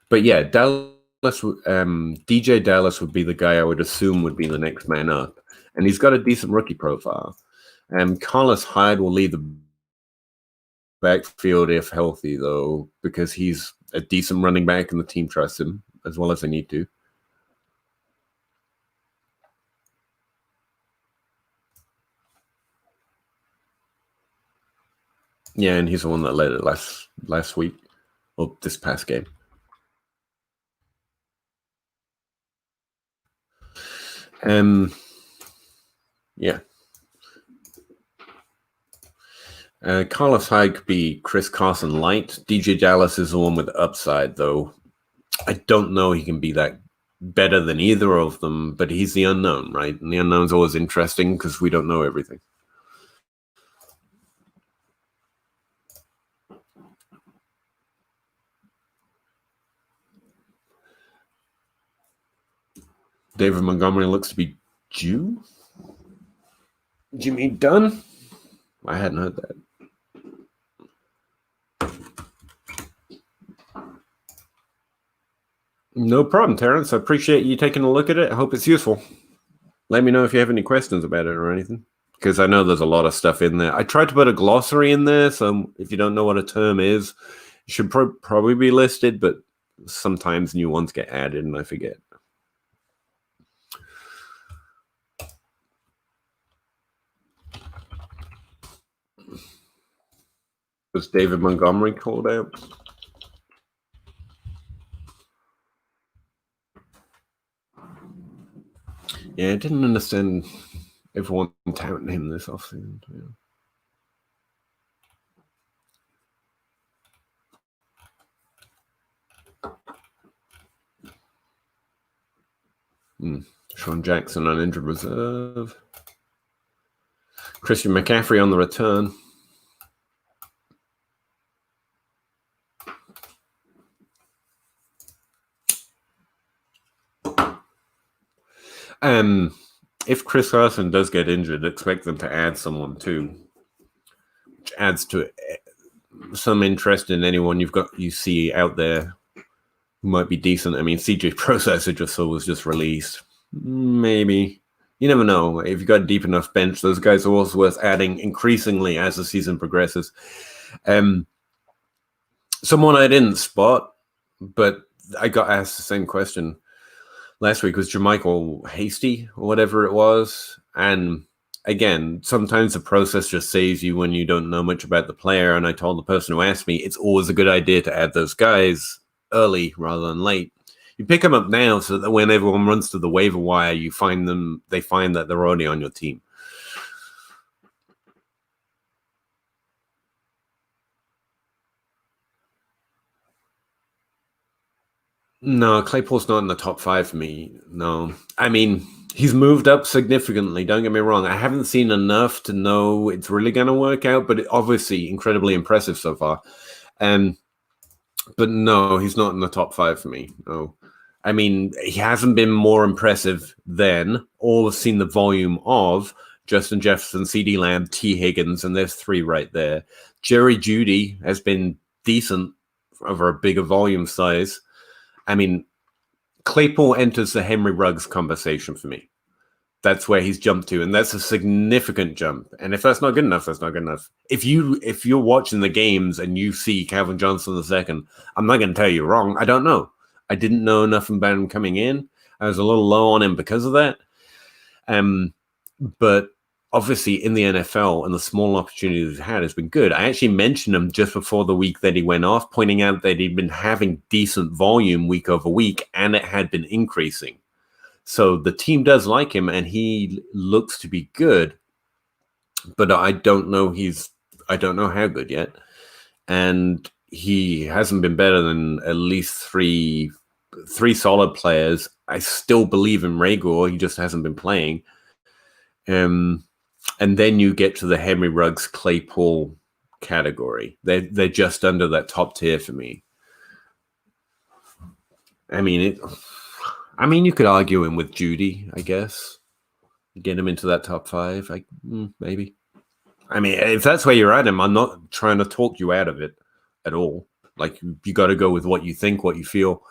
but yeah, Dallas. DJ Dallas would be the guy I would assume would be the next man up, and he's got a decent rookie profile. Carlos Hyde will lead the backfield if healthy, though, because he's a decent running back and the team trusts him as well as they need to. Yeah, and he's the one that led it last week, or this past game. Yeah. Carlos Hyde could be Chris Carson light. DJ Dallas is the one with the upside, though. I don't know he can be that better than either of them, but he's the unknown, right? And the unknown's always interesting because we don't know everything. David Montgomery looks to be due. Jimmy Dunn? I hadn't heard that. No problem, Terrence. I appreciate you taking a look at it. I hope it's useful. Let me know if you have any questions about it or anything, because I know there's a lot of stuff in there. I tried to put a glossary in there, so if you don't know what a term is, it should probably be listed, but sometimes new ones get added and I forget. Was David Montgomery called out? Yeah, I didn't understand everyone touting him this offseason. Yeah. Sean Jackson on injured reserve. Christian McCaffrey on the return. If Chris Carson does get injured, expect them to add someone too, which adds to some interest in anyone you see out there who might be decent. I mean, CJ Process I just saw was just released. Maybe. You never know. If you've got a deep enough bench, those guys are also worth adding increasingly as the season progresses. Someone I didn't spot, but I got asked the same question last week, was Jermichael Hasty or whatever it was. And again, sometimes the process just saves you when you don't know much about the player. And I told the person who asked me, it's always a good idea to add those guys early rather than late. You pick them up now so that when everyone runs to the waiver wire, they find that they're already on your team. No, Claypool's not in the top 5 for me. No. I mean, he's moved up significantly. Don't get me wrong. I haven't seen enough to know it's really going to work out, but obviously incredibly impressive so far. But no, he's not in the top 5 for me. No. I mean, he hasn't been more impressive than, or have seen the volume of, Justin Jefferson, CeeDee Lamb, T. Higgins, and there's 3 right there. Jerry Jeudy has been decent over a bigger volume size. I mean, Claypool enters the Henry Ruggs conversation for me. That's where he's jumped to, and that's a significant jump. And if that's not good enough, that's not good enough. If you're watching the games and you see Calvin Johnson II, I'm not going to tell you wrong. I don't know. I didn't know enough about him coming in. I was a little low on him because of that. But obviously in the NFL and the small opportunities he's had has been good. I actually mentioned him just before the week that he went off, pointing out that he'd been having decent volume week over week, and it had been increasing. So the team does like him, and he looks to be good, but I don't know how good yet. And he hasn't been better than at least three solid players. I still believe in Rager. He just hasn't been playing. And then you get to the Henry Ruggs Claypool category. They're just under that top tier for me. I mean, you could argue him with Jeudy, I guess. Get him into that top 5, maybe. I mean, if that's where you're at him, I'm not trying to talk you out of it at all. Like, you got to go with what you think, what you feel,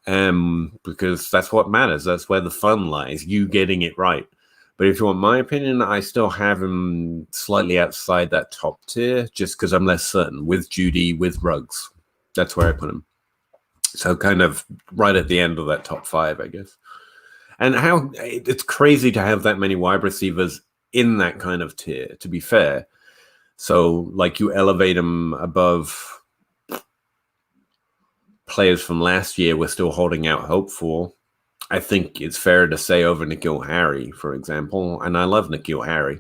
because that's what matters. That's where the fun lies, you getting it right. But if you want my opinion, I still have him slightly outside that top tier just because I'm less certain with Jeudy, with Ruggs. That's where I put him. So kind of right at the end of that top 5, I guess. And how it's crazy to have that many wide receivers in that kind of tier, to be fair. So like you elevate them above players from last year we're still holding out hope for. I think it's fair to say over N'Keal Harry, for example. And I love N'Keal Harry.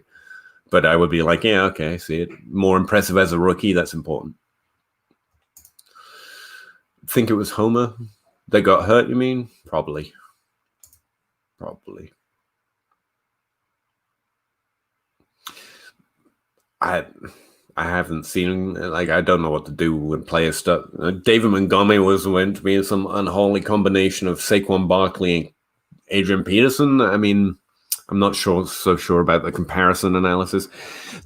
But I would be like, yeah, okay, I see it. More impressive as a rookie, that's important. Think it was Homer that got hurt, you mean? Probably. probably. I haven't seen, like, I don't know what to do when players start. David Montgomery went to be some unholy combination of Saquon Barkley and Adrian Peterson. I mean, I'm not so sure about the comparison analysis.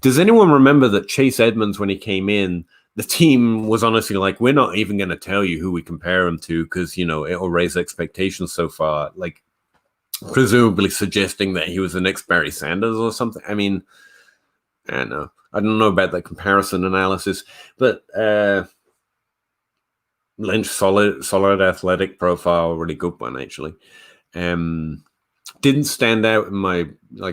Does anyone remember that Chase Edmonds, when he came in, the team was honestly like, we're not even going to tell you who we compare him to because, it'll raise expectations so far. Like, presumably suggesting that he was the next Barry Sanders or something. I mean, I don't know. I don't know about the comparison analysis, but Lynch, solid athletic profile, really good one, actually. Didn't stand out in my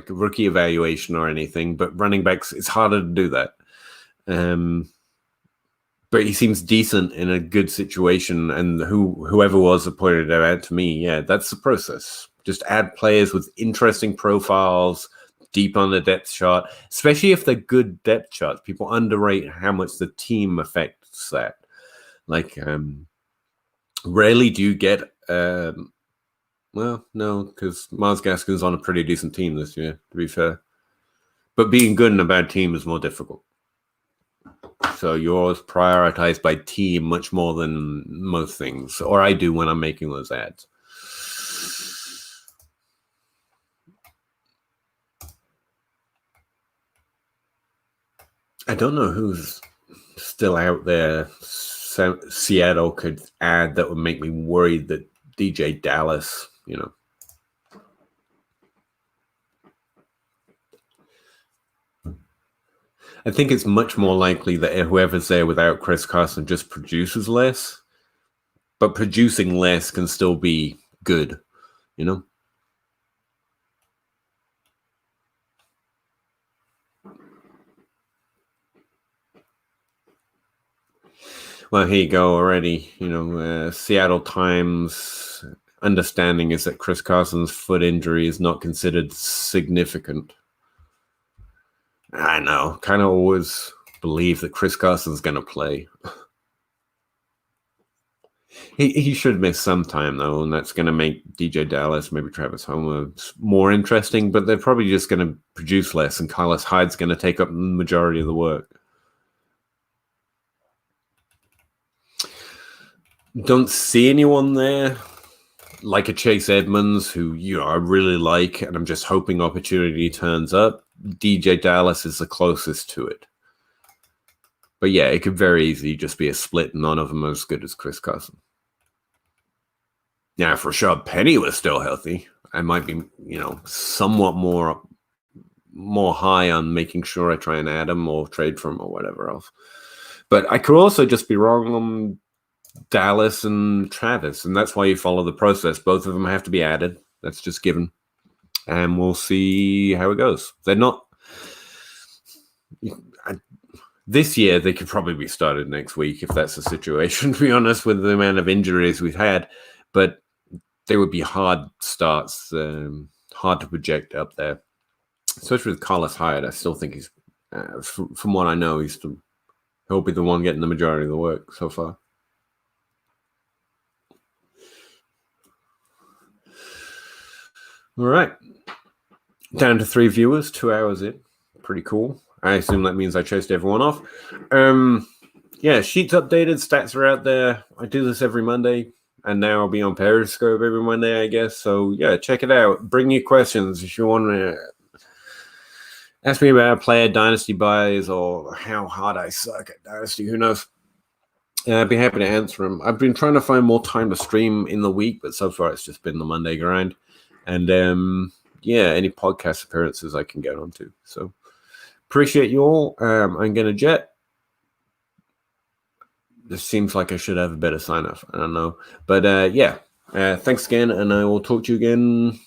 rookie evaluation or anything, but running backs, it's harder to do that. But he seems decent in a good situation, and whoever was that pointed it out to me, yeah, that's the process. Just add players with interesting profiles, deep on the depth chart, especially if they're good depth charts. People underrate how much the team affects that. Like, rarely do you get... well, no, because Myles Gaskin's on a pretty decent team this year, to be fair. But being good in a bad team is more difficult. So yours prioritized by team much more than most things, or I do when I'm making those ads. I don't know who's still out there. Seattle could add that would make me worried that DJ Dallas, I think it's much more likely that whoever's there without Chris Carson just produces less, but producing less can still be good, Well, here you go already. Seattle Times understanding is that Chris Carson's foot injury is not considered significant. I know. Kind of always believe that Chris Carson's going to play. He should miss some time, though, and that's going to make DJ Dallas, maybe Travis Homer, more interesting, but they're probably just going to produce less, and Carlos Hyde's going to take up the majority of the work. Don't see anyone there like a Chase Edmonds who, I really like, and I'm just hoping opportunity turns up. DJ Dallas is the closest to it. But yeah, it could very easily just be a split. None of them are as good as Chris Carson. Now, if Rashad Penny was still healthy, I might be, somewhat more high on making sure I try and add him or trade for him or whatever else. But I could also just be wrong on Dallas and Travis, and that's why you follow the process. Both of them have to be added. That's just given. And we'll see how it goes. They're not... This year, they could probably be started next week if that's the situation, to be honest, with the amount of injuries we've had. But they would be hard starts, hard to project up there. Especially with Carlos Hyde, I still think he's, from what I know, he'll be the one getting the majority of the work so far. All right. Down to 3 viewers, 2 hours in. Pretty cool. I assume that means I chased everyone off. Yeah, sheets updated, stats are out there. I do this every Monday, and now I'll be on Periscope every Monday, I guess. So, yeah, check it out. Bring your questions if you want to ask me about player dynasty buys or how hard I suck at dynasty. Who knows? I'd be happy to answer them. I've been trying to find more time to stream in the week, but so far it's just been the Monday grind. And, yeah, any podcast appearances I can get onto. So, appreciate you all. I'm going to jet. This seems like I should have a better sign-off. I don't know. But, yeah, thanks again, and I will talk to you again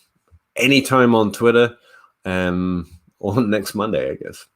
anytime on Twitter or next Monday, I guess.